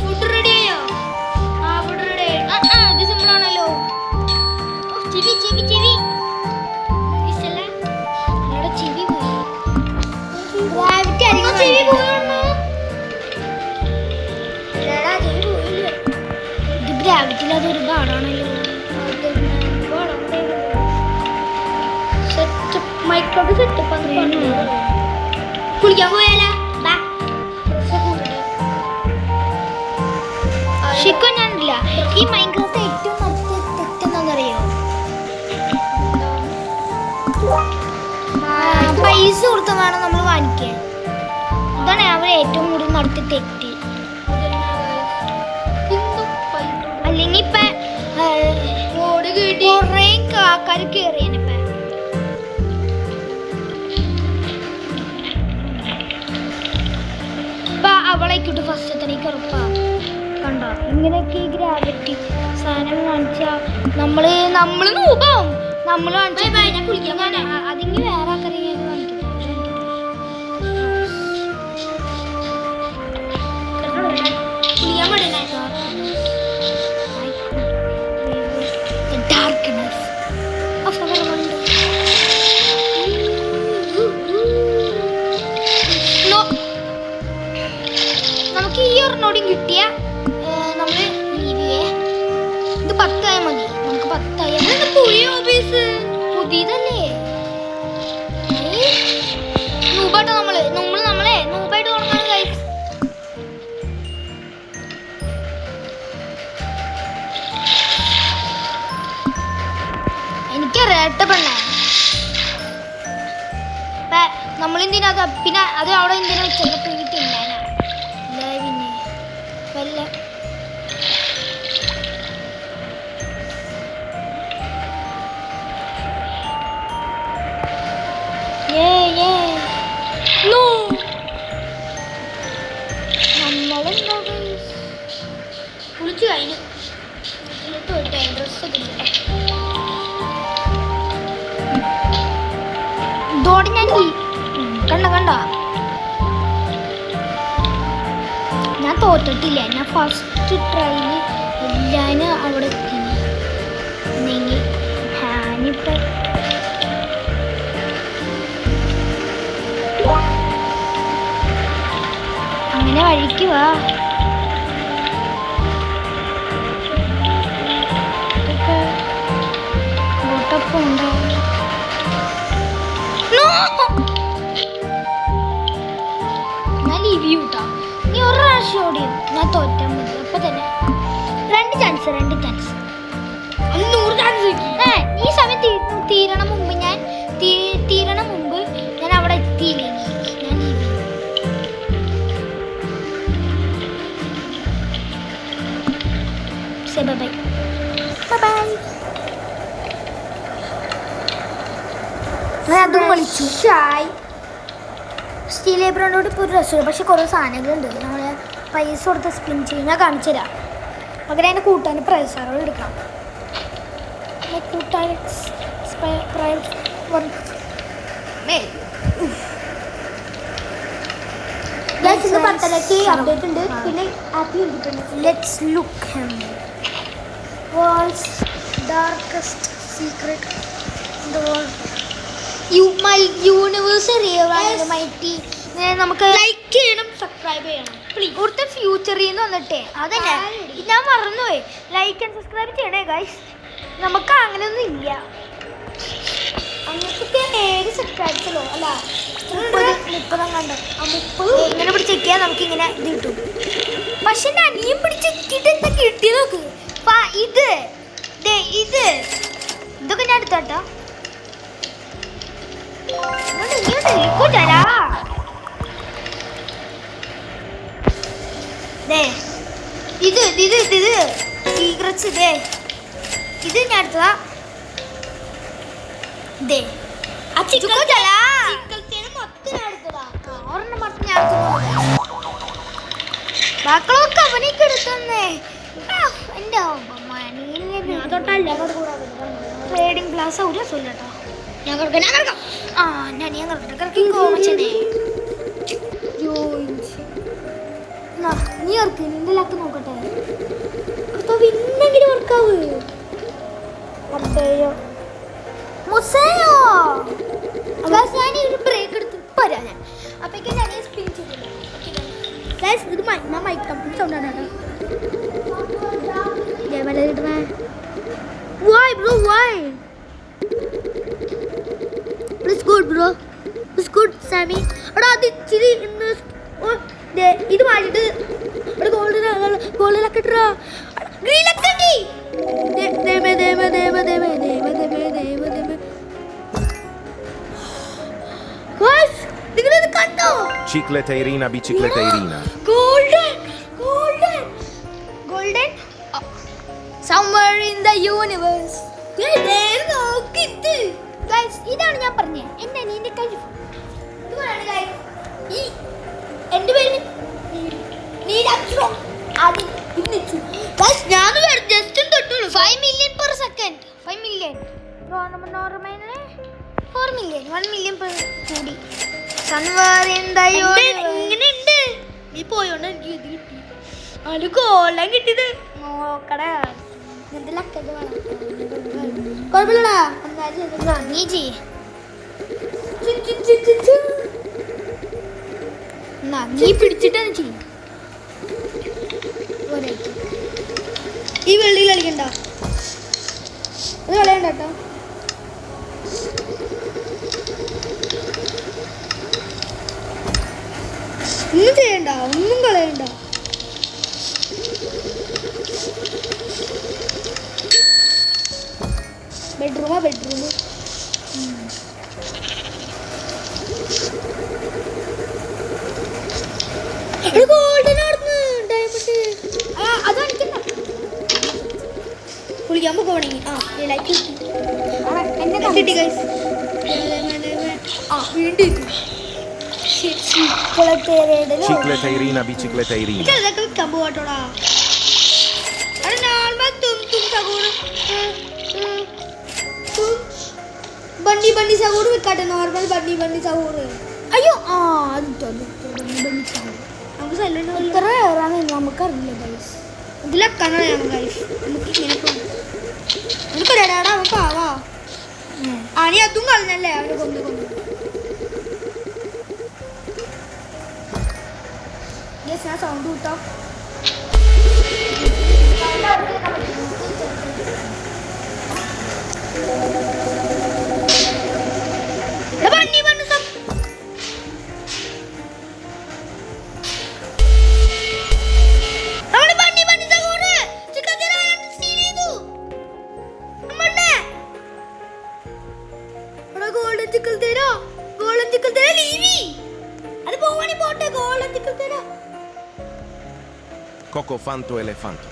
ഫുഡ് റെഡിയായോ? ആ ഫുഡ് റെഡി. ഇത് സിമ്പിൾ ആണല്ലോ. ചിവി ചിവി ചിവി ഇഷ്ടല്ലേ? അവിടെ ചിവി പോയി. ഗ്രാവിറ്റി അധികം ചെവി കാണിക്കുന്നു. പോകണോ? എടാ ചെവി പോയില്ലേ? ഇത് ഗ്രാവിറ്റിയിൽ അതൊരു പാടാണല്ലോ. മൈക്രോബ് സെറ്റപ്പ് കുളിക്കാൻ പോയാലോ? ഷിക്കോ ഞാനില്ല. ഈ മൈൻക്രാഫ്റ്റ് ഏറ്റവും മറ്റേ തെറ്റെന്താണെന്നറിയോ? പൈസ കൊടുത്ത് വേണം നമ്മൾ വാങ്ങിക്കാൻ. ഇതാണ് അവർ ഏറ്റവും കൂടുതൽ നടത്തിയ തെറ്റ്. അല്ലെങ്കിൽ ഇപ്പൊ കുറേ ആൾക്കാർ കയറിയാനിപ്പ. ഇപ്പൊ അവളേക്കിട്ട് ഫസ്റ്റ് തന്നെ ഉറപ്പാ. കണ്ടോ ഇങ്ങനെയൊക്കെ ഈ ഗ്രാവിറ്റി സാധനം വാങ്ങിച്ചാ നമ്മള് നൂപാവും. നമ്മള് അതിങ്ങി വേറെ ആൾക്കാരെ ഡാർക്ക്നെസ് ഓഫ് അവർ വണ്ടർ. നമുക്ക് ഈ ഒരെണ്ണോടും കിട്ടിയ നമ്മള് ഇത് 10 ആയാൽ മതി. നമുക്ക് 10 ആയാൽ പുതിയതല്ലേ നൂബാട്ടോ. നമ്മളെ നൂബായിട്ട് തുടങ്ങാൻ കഴിയും. എനിക്കറിയാട്ട പെണ്ണേ. നമ്മളെന്തിനാ പിന്നെ അത് അവിടെ എന്തിനാ വെച്ചാൽ പിന്നെ തിന്നാനാ പിന്നെ വല്ല കുളിച്ചു കഴിഞ്ഞു. ഇതോടെ ഞാൻ കണ്ട ഞാൻ തോറ്റിട്ടില്ല. ഞാൻ ഫസ്റ്റ് ട്രൈയില് എല്ലാനും അവിടെ എത്തി. ഞാനിപ്പോ അങ്ങനെ വഴിക്കുവാ. ഓട്ടപ്പം ഉണ്ടോ? ഞാൻ ലീവ് ചെയ്യൂട്ടാ. നീ ഒരു പ്രാവശ്യം ഓടിയോ ഞാൻ തോറ്റാൻ മതി. അപ്പൊ തന്നെ 2 ചാൻസ് 100 ചാൻസ്. ഈ സമയം തീരണം മുമ്പ് ഞാൻ അവിടെ എത്തിയില്ലേ. ഞാൻ ലീവ് ചെയ്യും. Bye bye. അതും വിളിച്ചു. സ്റ്റീൽ ഏബ്രോനോട് ഇപ്പോൾ ഒരു രസമില്ല. പക്ഷെ കുറേ സാധനങ്ങളുണ്ട്. നമ്മൾ പൈസ കൊടുത്ത് സ്പിൻ ചെയ്യും. ഞാൻ കാണിച്ചു തരാം. പകരം അതിനെ കൂട്ടാൻ പ്രൈസറുകൾ എടുക്കാം. കൂട്ടാൻ അപ്ഡേറ്റ് ഉണ്ട്. പിന്നെ happy independence. Let's look him. World's darkest secret in the world. Universe mighty. നമുക്ക് ലൈക്ക് ചെയ്യണം, സബ്സ്ക്രൈബ് ചെയ്യണം പ്ലീസ്. ഇവിടുത്തെ ഫ്യൂച്ചറിൽ നിന്ന് വന്നിട്ടേ അതന്നെ ഞാൻ മറന്നുപോയി. ലൈക്ക് ആൻഡ് സബ്സ്ക്രൈബ് ചെയ്യണേ ഗൈസ്. നമുക്ക് അങ്ങനെയൊന്നും ഇല്ല. അങ്ങനത്തെ 7 സബ്സ്ക്രൈബ്സല്ലോ അല്ല 30 കണ്ടോ ഇങ്ങനെ പിടിച്ച് ചെക്കിയാൽ നമുക്ക് ഇങ്ങനെ ഇത് കിട്ടും. പക്ഷെ എൻ്റെ അനിയൻ പിടിച്ച് ചെക്കിയിട്ട് എന്താ കിട്ടി നോക്ക്. ഇത് ഇതൊക്കെ ഞാൻ എടുത്തോട്ടോ. ഇത് സീക്രറ്റ്സ് ഇത് ഞാൻ എടുത്തതാ. ബാക്കളൊക്കെ അവനേക്ക് എടുത്തന്നേ. എൻ്റെ ട്രേഡിംഗ് ക്ലാസ് ഒരു രസമില്ലട്ടോ. ഞാൻ കിടക്കാം. ആ ഞാൻ കിടക്കോ മച്ചനെ. നീ ഇറക്ക് നിന്റെ ലക്ക് നോക്കട്ടെ. പിന്നെങ്കിലും വർക്കാവ് മുസയോ. ഞാൻ ഒരു ബ്രേക്ക് എടുത്ത് വരാം ഞാൻ. അപ്പോഴേക്കും ഞാൻ സ്പിൻ ചെയ്തില്ല. ഇത് മൈക്ക് കമ്പനി സൗണ്ടാണ് കേട്ടോ. Why bro? Why? It's good bro. It's good Sammy. എടാ അത് ഇച്ചിരി ഇത് മാറ്റിട്ട് ഗോൾഡിലൊക്കെ ഇട്ടാ ഗ്രീനൊക്കെ നിങ്ങളിത് കണ്ടോ? Cicletta Irina, bicicletta Irina. Golden somewhere in the universe. Guys, ഇതാണ് ഞാൻ പറഞ്ഞത് എൻ്റെ അനിയൻ്റെ കഴിവ്. എൻ്റെ പേര് ഞാൻ just തൊട്ടുള്ളൂ. 5 million per second. 5 million 4 million 1 million per കൂടി. Somewhere in the universe. ഇങ്ങനെയുണ്ട്. നീ പോയോണ്ട് എനിക്ക് ഇത് കിട്ടി. അത് കോലം കിട്ടിയത് നോക്കടാ. കുഴപ്പമില്ലടാ. നീ ചെയ്യ്. നീ പിടിച്ചിട്ടാണ് ചെയ്യും. ഈ വെള്ളിയിൽ കളിക്കണ്ട. അത് കളയണ്ട കേട്ടോ. ഒന്നും ചെയ്യണ്ട, ഒന്നും കളയണ്ട. ബെഡ്റൂം ഗോൾഡൻ ആർന്ന് ഡയമണ്ട്. അത് കളിക്കണ്ട. കുളിക്കാൻ പോകണമെങ്കിൽ കിട്ടി ഗൈസ്. വീണ്ടും Cicletta Irina, bicicletta Irina. ഇതൊക്കെ വെക്കാൻ പോവാട്ടോടാ. അത് നോർമൽ ബണ്ണി സഹൂർ വെക്കാട്ടെ. നോർമൽ ബണ്ണി സഹൂർ. അയ്യോ നമുക്ക് ഇത്ര ഏറാണ് നമുക്കറിയില്ല ഗൈസ്. ഇതിലെക്കാനാണ് ഞാൻ ഗൈസ്. നമുക്ക് ഇങ്ങനെ നമുക്കറിയാടാ നമുക്ക് ആവാ. ആണി അതും കളഞ്ഞല്ലേ അവനെ കൊന്നു. ഞാൻ സൗണ്ട് കൂട്ടാം. Coco Fanto Elefanto.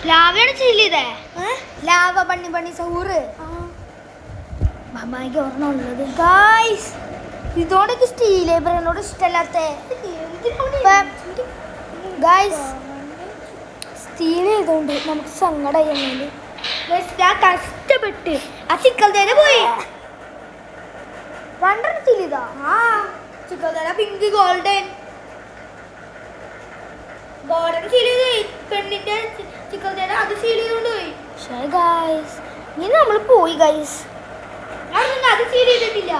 ലാവയാണ് ചെയ്യില്ലേ? ലാവ ബണ്ണി സഹൂറ്. ബാബായിക്ക് ഓർമ്മയുള്ളത് ഗായ്സ്. ഇതോടൊക്കെ സ്റ്റീൽ എന്നോട് ഇഷ്ടമല്ലാത്ത ഗായ്സ്. സ്റ്റീൽ ചെയ്തോണ്ട് നമുക്ക് സങ്കടമായി. കഷ്ടപ്പെട്ട് ആ ചിക്കൽ തേന പോയി. 2 സ്റ്റീൽ ചെയ്താ. ചിക്കൽ തേന പിങ്ക് ഗോൾഡൻ സീൽ ചെയ്ത് പെണ്ണിന്റെ ചിക്കൽ തേന അത് സീൽ ചെയ്തോണ്ട് പോയി. ഗായ്സ് ഇനി നമ്മൾ പോയി ഗൈസ്. അത് സീൽ ചെയ്തിട്ടില്ല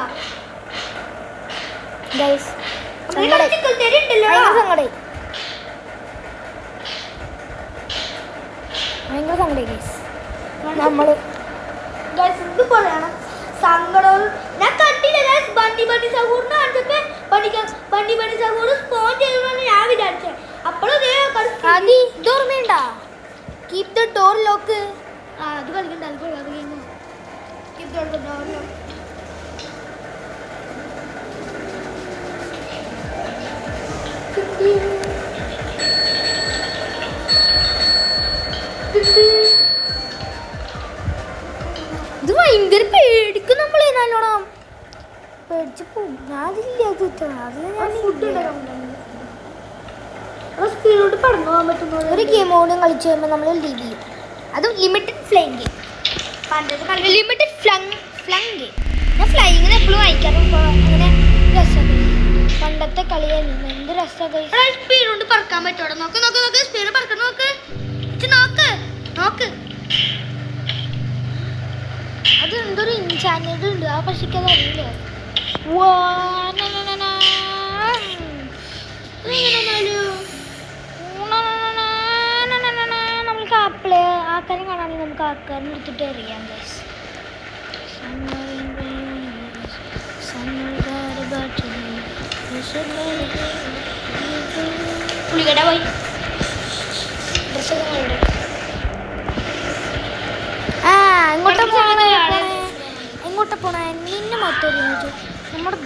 ഗൈസ്. ചിക്കൽ തേന ഉണ്ടല്ലോ. ഭയങ്കര സങ്കടമായി ഗൈസ്. ഗൈസ് ഇത് പറയണം സങ്കടവും ഞാൻ കണ്ടില്ല ഗൈസ് ബണ്ണി സഹൂറിനെ കാണിച്ചപ്പോ ബണ്ണി സഹൂർ സ്പോൺ ചെയ്തതാണ് ഞാൻ വിചാരിച്ചത് അപ്പോഴും ആദി ഇത് ഓർമ്മയുണ്ടാ കീപ് ദ ഡോർ ലോക്ക്. അത് കളിക്കണ്ട അത് കഴിഞ്ഞു കീപ് ദ ഡോർ ലോക്ക്. ഇത് ഭയങ്കര പേടിക്കും നമ്മളെ നല്ലോണം പേടിച്ചു പോവും. ഞാനില്ല അത് ഫുഡ് സ്പീഡോട്ട് പറഞ്ഞു പോകാൻ പറ്റുന്ന ഒരു ഗെയിം ഓടും കളിച്ചു കഴിയുമ്പോൾ നമ്മൾ ലീവ് ചെയ്യും. അതും limited flying game. Limited flung game. ഞാൻ ഫ്ലൈങ്ങിന് എപ്പോഴും വായിക്കാറുണ്ട്. അങ്ങനെ രസമാണ്. പണ്ടത്തെ കളിയായിരുന്നു. എന്ത് രസമാണ്. സ്പീഡ് കൊണ്ട് പറക്കാൻ പറ്റോടെ നോക്ക് നോക്ക് നോക്ക് സ്പീഡ് പറക്കണം നോക്ക് നോക്ക് നോക്ക്. അത് എന്തൊരു ഇൻചാനേഡ് ഉണ്ട്. ആ പക്ഷിക്ക് അത് അറിയില്ല. നമുക്ക് ആപ്പിള് ആക്കാനും കാണാണെങ്കിൽ നമുക്ക് ആക്കാനും എടുത്തിട്ട് അറിയാം. പുളികട പോയി എങ്ങോട്ടാ പോണേ നിന്നെ മൊത്തം നമ്മുടെ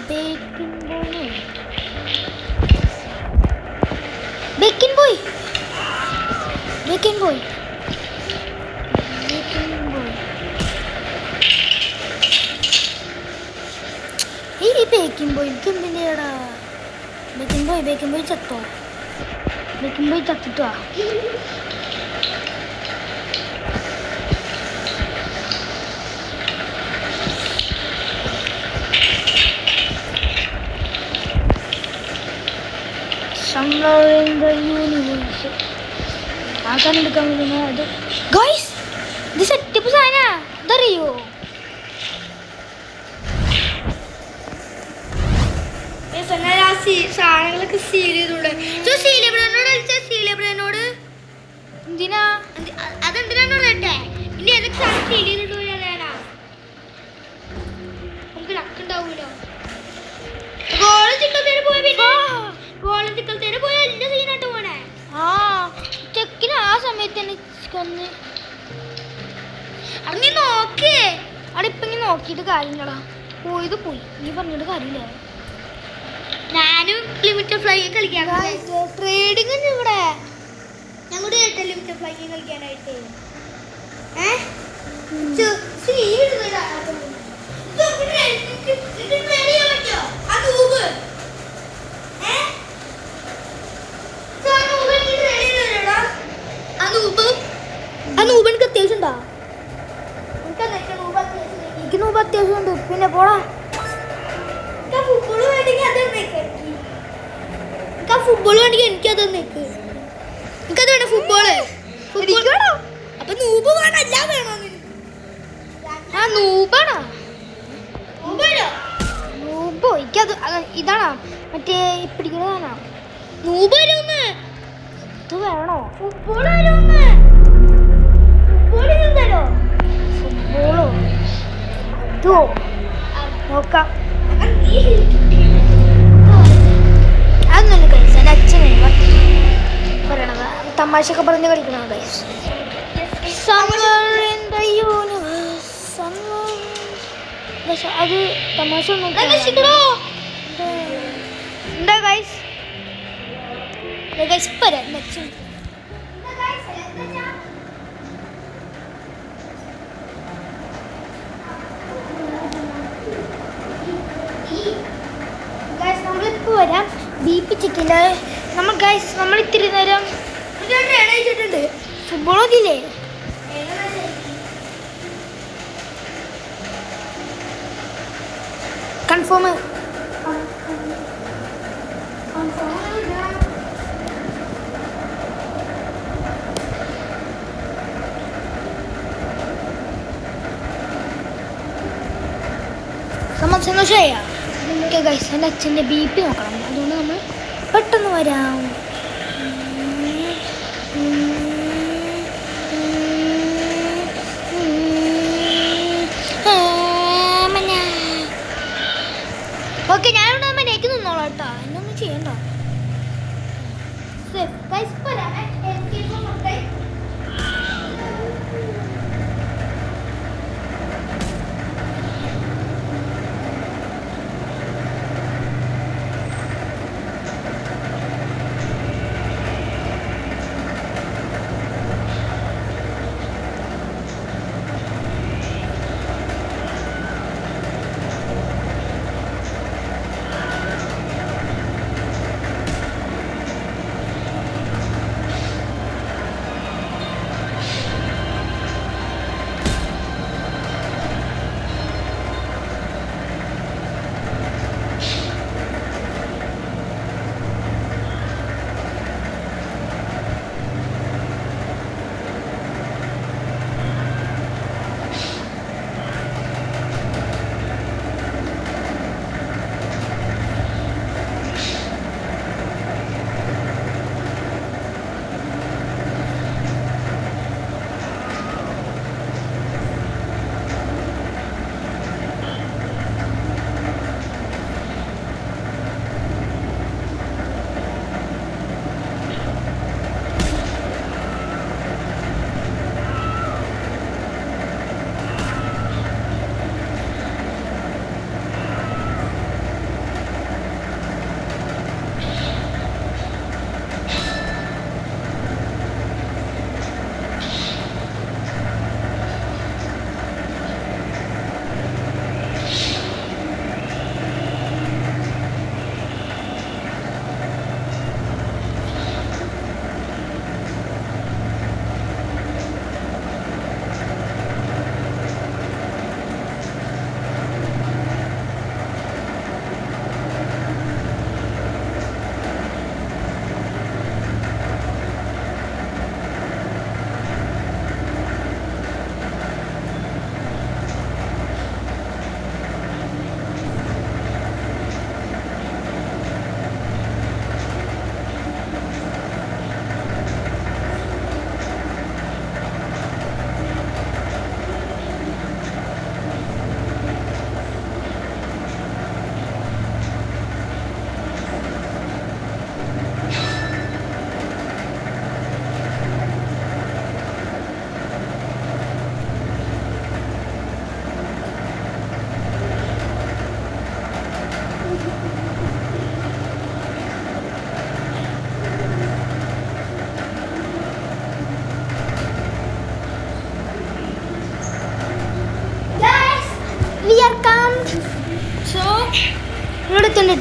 ബേക്കിൻ ബോയ് ഈ ബേക്കിംഗ് ബോയ്ക്ക് എന്തിനാടാ? ബേക്കിംഗ് ബോയ് ചത്തോ? ബേക്കിംഗ് ബോയ് ചത്തിട്ടോ? Somewhere in the universe. ആക്കാൻ എടുക്കാൻ പറ്റുന്ന അത് ഗൈസ് ഇത് സെറ്റപ്പ് സാധന ഇതറിയോ? സാധനങ്ങളൊക്കെ സീൽ ചെയ്തൂടെ സീലബ്രനോട് എന്തിനാ അതെന്തിനാണ് പറയട്ടെ ഇനി ഏതൊക്കെ സാധനം സീൽ ചെയ്തിട്ടു നമുക്ക് ലക്കുണ്ടാവൂലോ. ഗോളം ചിക്കത്തേര് പോയ പിന്നെ ഗോളം ചിക്കത്തേര് പോയ എല്ലാ സീനായിട്ട് പോണേ. ആ ചെക്കിന് ആ സമയത്ത് തന്നെ കൊന്ന് നീ നോക്കേ അവിടെ ഇപ്പൊ ഇങ്ങനെ നോക്കിയിട്ട് കാര്യങ്ങളാ. പോയത് പോയി. നീ പറഞ്ഞിട്ട് കാര്യമില്ല. ഞാനും ലിമിറ്റഡ് ഫ്ലൈ കളിക്കാൻ ട്രേഡിംഗ് ഉണ്ട് ഇവിടെ. ഞങ്ങളുടെ കേട്ടോ ലിമിറ്റഡ് ഫ്ലൈ കളിക്കാനായിട്ട് അനൂപനക്ക് അത്യാവശ്യം ഉണ്ടോ? എനിക്ക് നൂപ് അത്യാവശ്യം ഉണ്ട്. പിന്നെ പോടാ ഫുട്ബോൾ വേണമെങ്കിൽ എനിക്കത് നിൽക്ക് എനിക്കത് വേണം ഫുട്ബോള് അപ്പൊ നൂബ് വേണം എല്ലാം വേണോ? ആ നൂബാണോ? നൂബോ നൂബോ എനിക്കത് ഇതാണോ മറ്റേ പിടിക്കുന്നതാണോ? നൂബ് വരുമെന്ന് ഇത് വേണോ? ഫുട്ബോൾ വരുമെന്ന് ഫുട്ബോൾ തരോ? ഫുട്ബോളോ ഇതോ നോക്കാം. അതൊന്നും കഴിച്ച എൻ്റെ അച്ഛനെ പറയണത് തമാശയൊക്കെ പറഞ്ഞ് കളിക്കണം ഗൈസ്. അത് തമാശ ഒന്നും എന്താ ഗൈസ് ഗൈസ് പറയാം നെക്സ്റ്റ് ഗൈസ് നമ്മളിപ്പോൾ വരാം. ബീപ്പി ചിക്കില്ല നമ്മൾ ഗൈസ് നമ്മൾ ഇത്തിരി നേരം എണീച്ചിട്ടുണ്ട് ഫുട്ബോൾ നോക്കിയില്ലേ? കൺഫേം സന്തോഷമായ ഓക്കെ ഗൈസ്. എൻ്റെ അച്ഛൻ്റെ ബി പി നോക്കണം. അതുകൊണ്ട് നമ്മൾ പെട്ടെന്ന് വരാം.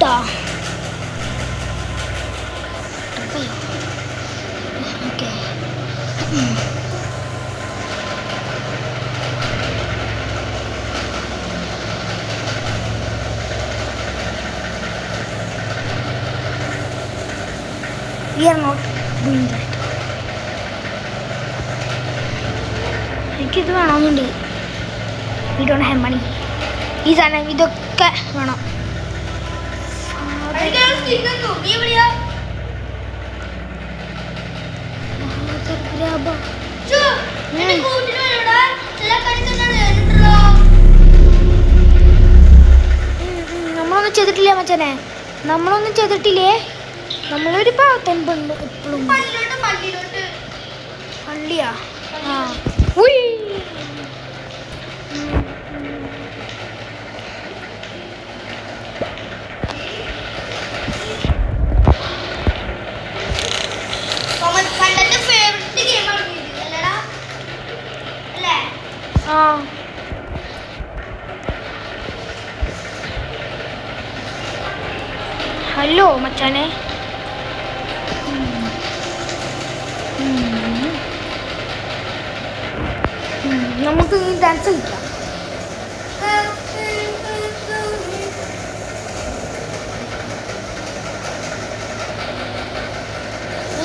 ട്രിപ്പാ. Okay. We are not doing that. എനിക്കിത് വേണമെന്നുണ്ട്. We don't have money. ഈ സാധനം ഇതൊക്കെ വേണം. നമ്മളൊന്നും ചെയ്തിട്ടില്ലേ മച്ചനെ? നമ്മളൊന്നും ചെയ്തിട്ടില്ലേ? നമ്മളൊരു പാവത്തൻ പെണ്ണ് എപ്പോഴും. പള്ളിയാ? ആ. ഉയ്. ആ. ഹലോ മച്ചാനെ. നമുക്ക് ഈ ഡാൻസ് കളിക്കാം.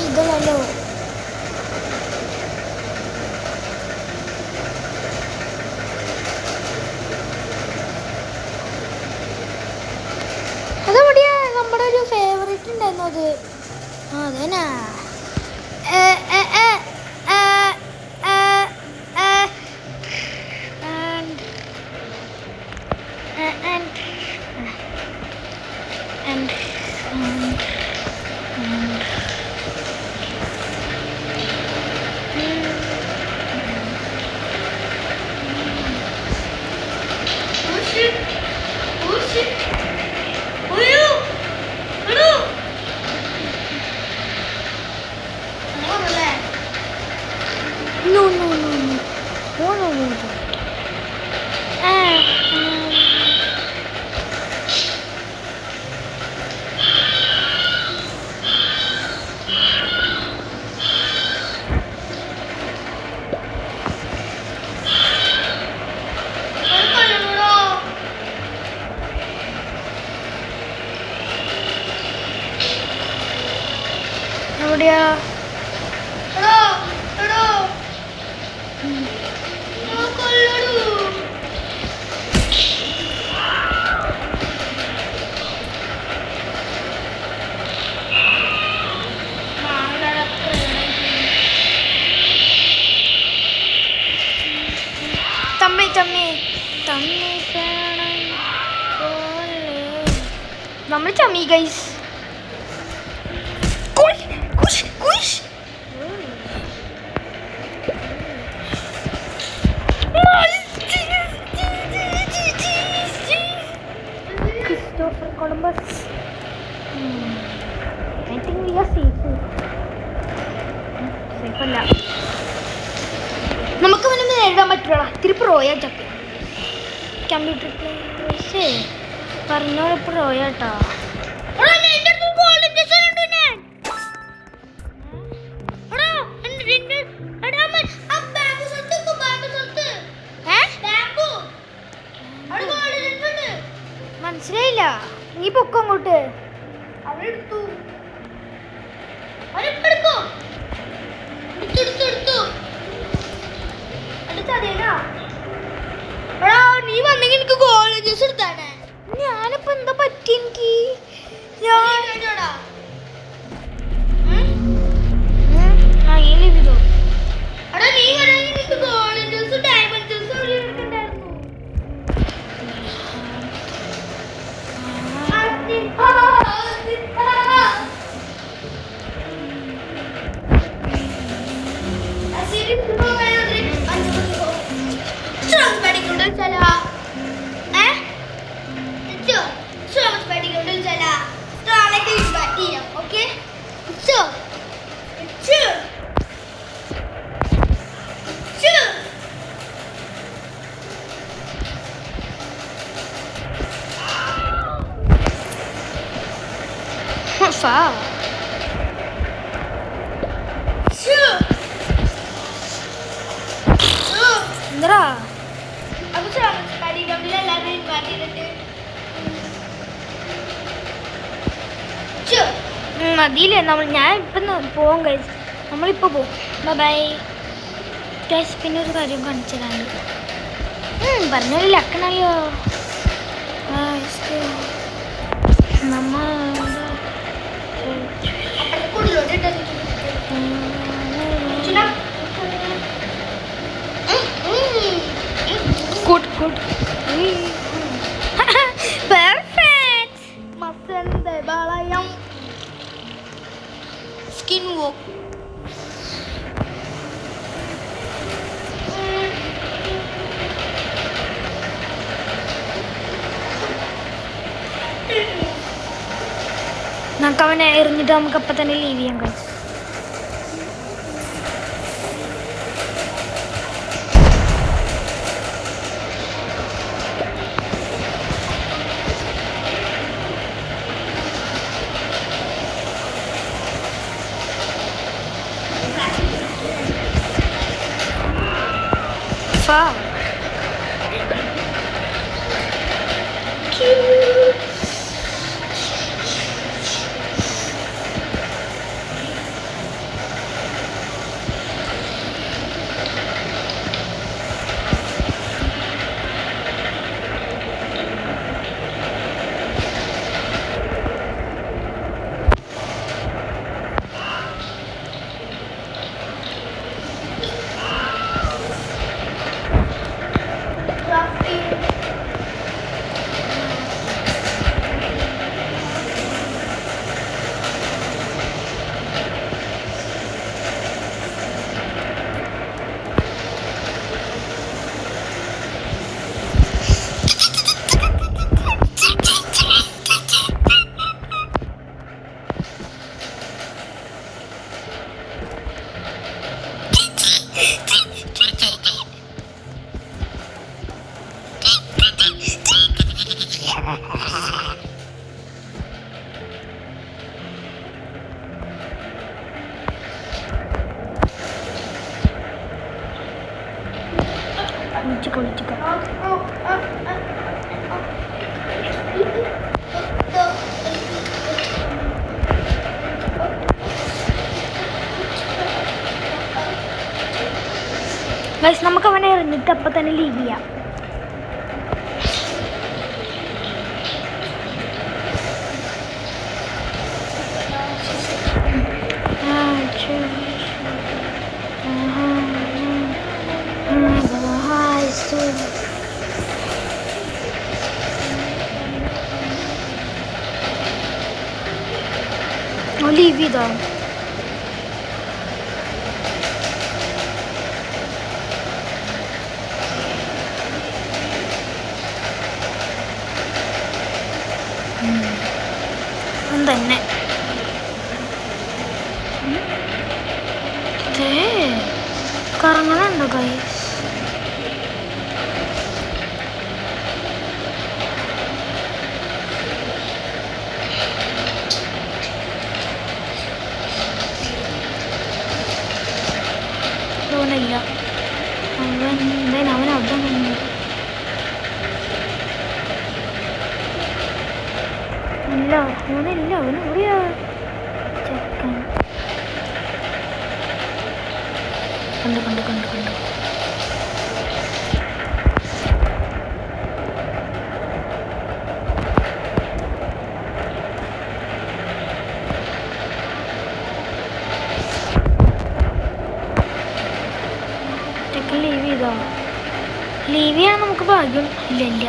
ഇതല്ലോ. അതെവിടെയാ നമ്മുടെ ഒരു ഫേവറേറ്റ് ഉണ്ടായിരുന്നു അത്? അതേനാ. No. എവിടെയാ? നമ്മൾ ചമ്മി guys. Christopher Columbus. I think we are safe. Safe അല്ല. നമുക്ക് പിന്നെ നേരിടാൻ പറ്റില്ല. ഇത്തിരി പ്രോയാ ചക്ക. കമ്പ്യൂട്ടർ ക്ലാസ് പറഞ്ഞോളെ പ്രോയാട്ടാ. മനസ്സിലായില്ല. നീ പൊക്കോ അങ്ങോട്ട്. നീ വന്നെങ്കിൽ എനിക്ക് കോളേജസ് എടുത്താണേ. ഞാനിപ്പോ എന്താ പറ്റി? എനിക്ക് ഫാ എന്താ അപ്പൊ സ്റ്റഡി കമ്പിൽ എല്ലാവരും ഇൻവൈറ്റ് ചെയ്തിട്ട് മതിയില്ലേ ഞാൻ ഇപ്പം പോവും ഗൈസ്, നമ്മളിപ്പോൾ പോവും. Bye guys. പിന്നെ ഒരു കാര്യം കാണിച്ചു തരാണ്ട് പറഞ്ഞൊരു ലക്കണല്ലോ നമ്മ ഗുഡ് ഗുഡ് പെർഫെക്റ്റ്. മസന്റെ വളയം സ്കിൻ വോക്ക് നമുക്ക് അവനെ എറിഞ്ഞിട്ട് നമുക്ക് അപ്പം തന്നെ ലീവ് ചെയ്യാൻ കഴിയും. ഗൈസ് നമുക്ക് അവനെ എറിഞ്ഞിട്ട് അപ്പം തന്നെ ലീവ് ചെയ്യാം. ലീവ് ചെയ്തോ? തന്നെ കറങ്ങണുണ്ടോ ഗൈസ്? തോന്നില്ല അവൻ അവിടെ നിന്ന് ഇല്ല, അവനില്ല, അവൻ എവിടെയാ ചെക്കൻ? കണ്ടു കണ്ടു കണ്ടു കണ്ടു. ചെക്കൻ ലീവ് ചെയ്തോ? ലീവ് ചെയ്യാൻ നമുക്ക് ഭാഗ്യം ഇല്ല ഇല്ല.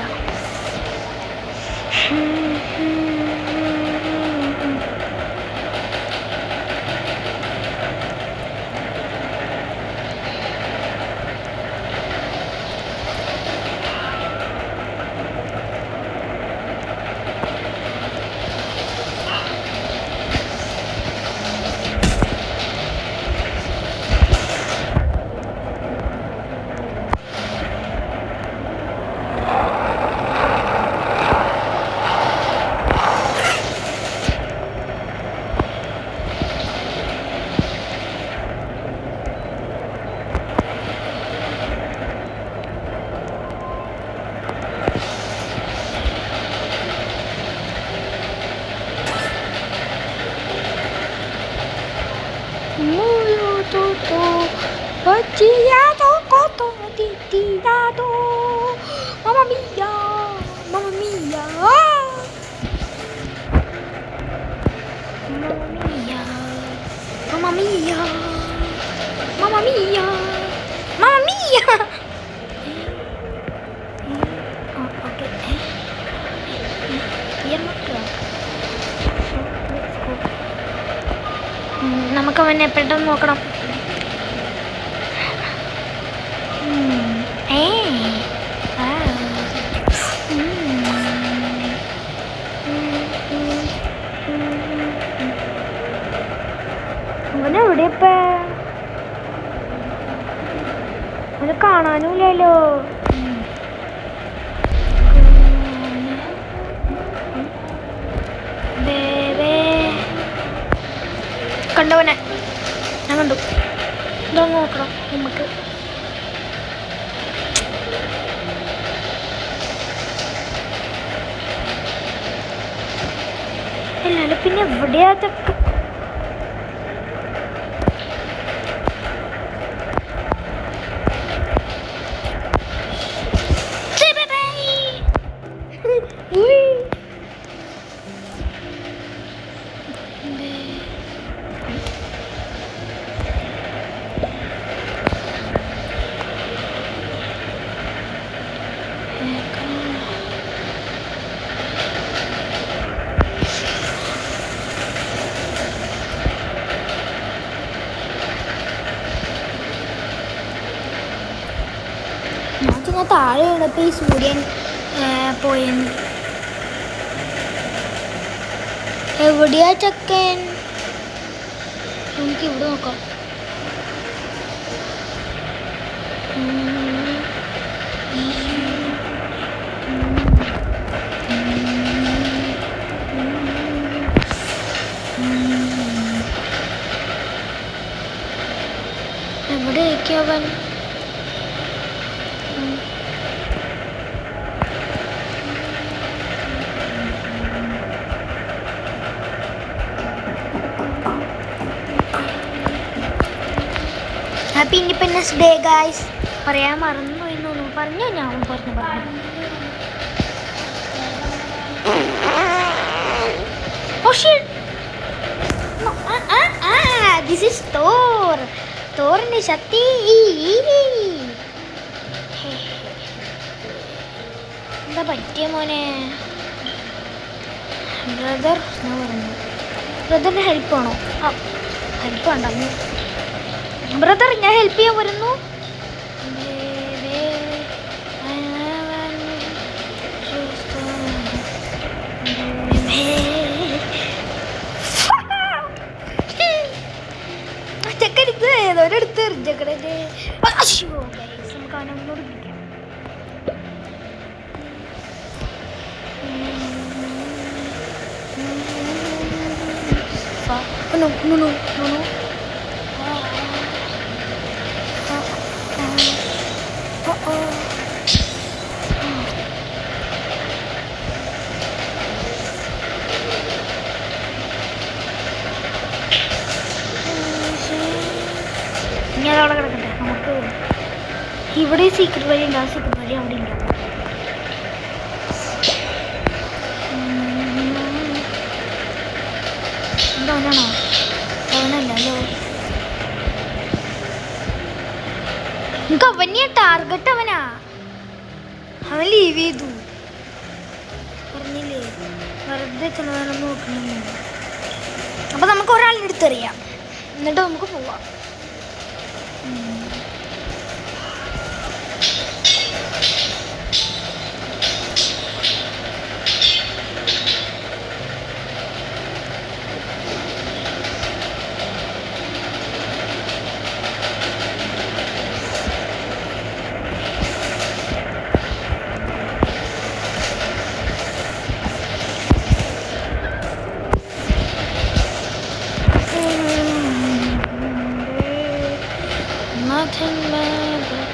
Muyo toto, bacciato cotto titirato. Mamma mia, mamma mia. Mamma mia, mamma mia, mamma mia. Oh, okay. Here matra. Let's go. നമുക്ക് അവനെ പെട്ടെന്ന് നോക്കണം. അവനെവിടെ ഇപ്പ അത് കാണാനുമില്ലല്ലോ. കണ്ടവനെ ഞാൻ കണ്ടു. ഇതാ നോക്കണം നമുക്ക്. അല്ലാതെ പിന്നെ എവിടെയാ അതൊക്കെ? ഞാൻ താഴെ വീണപ്പോൾ ഈ സൂര്യൻ പോയെന്ന്. എവിടെയാ ചക്കൻ? നമുക്ക് ഇവിടെ നോക്കാം. എവിടെയൊക്കെയാ അവൻ? Happy independence day guys. പറയാൻ മറന്നു എന്ന് തോന്നുന്നു. പറഞ്ഞോ? ഞാൻ പറഞ്ഞു. This is Thor. തോറിന്റെ ശക്തി. എന്താ പറ്റിയ മോനെ? ബ്രദർ ഞാൻ പറഞ്ഞു. ബ്രദറിന് ഹെൽപ്പ് വേണോ? ഹെൽപ്പ് വേണ്ട. ബ്രദർ ഞാൻ ഹെൽപ്പ് ചെയ്യാൻ വരുന്നു. ചക്കരുത്ത് ഏതോരെടുത്ത് എറിഞ്ഞേക്കണേ. നമുക്ക് അവനോട് പിടിക്കാം. No. ഇനി അതവിടെ കിടക്കട്ടെ. നമുക്ക് ഇവിടെ സീക്രട്ട് വഴി ഉണ്ട്. ആ സീക്രട്ട് വഴി അവിടെ ഉണ്ടാവും. എന്താണോ? അവനല്ലോ. നമുക്ക് അവനെയാ ടാർഗറ്റ്. അവനാ. അവൻ ലീവ് ചെയ്തു. പറഞ്ഞില്ലേ വെറുതെ ചെന്നവനൊന്നും നോക്കണില്ല. അപ്പൊ നമുക്ക് ഒരാളിൻ്റെ അടുത്തെറിയാം. എന്നിട്ട് നമുക്ക് പോവാം. Nothing matters.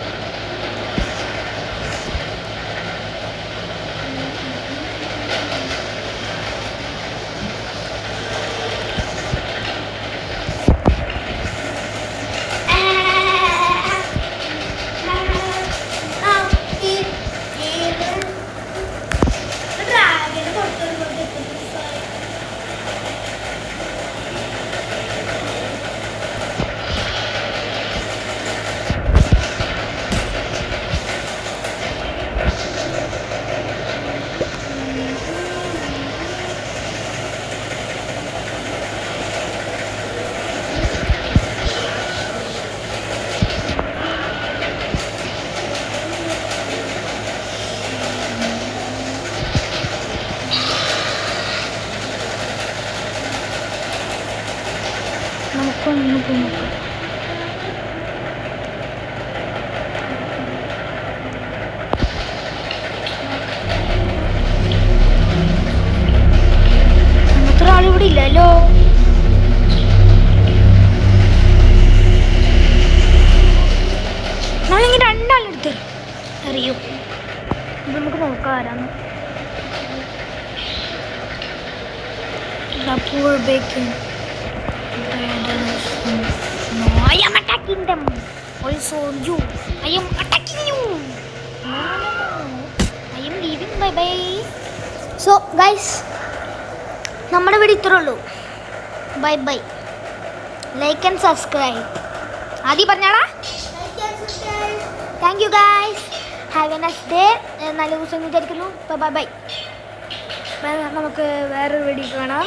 ഒന്ന് പോയി നോക്കാം. അങ്ങനത്തെ ഒരാളിവിടെ ഇല്ലല്ലോ. നമ്മളിങ്ങനെ രണ്ടാളെടുത്ത് അറിയോ, നമുക്ക് നോക്കാം ആരാന്ന്. The poor bacon. No, I am attacking them. Also you. I am attacking you. No. I am leaving. Bye bye. So guys, നമ്മുടെ വീഡിയോ ഇത്രേ ഉള്ളൂ. Bye bye. Like and subscribe. ആദ്യം പറഞ്ഞാടാ. Thank you guys. Have a nice day. നല്ല ദിവസം വിചാരിക്കുന്നു. Bye bye. നമുക്ക് വേറൊരു വീഡിയോ കാണാം.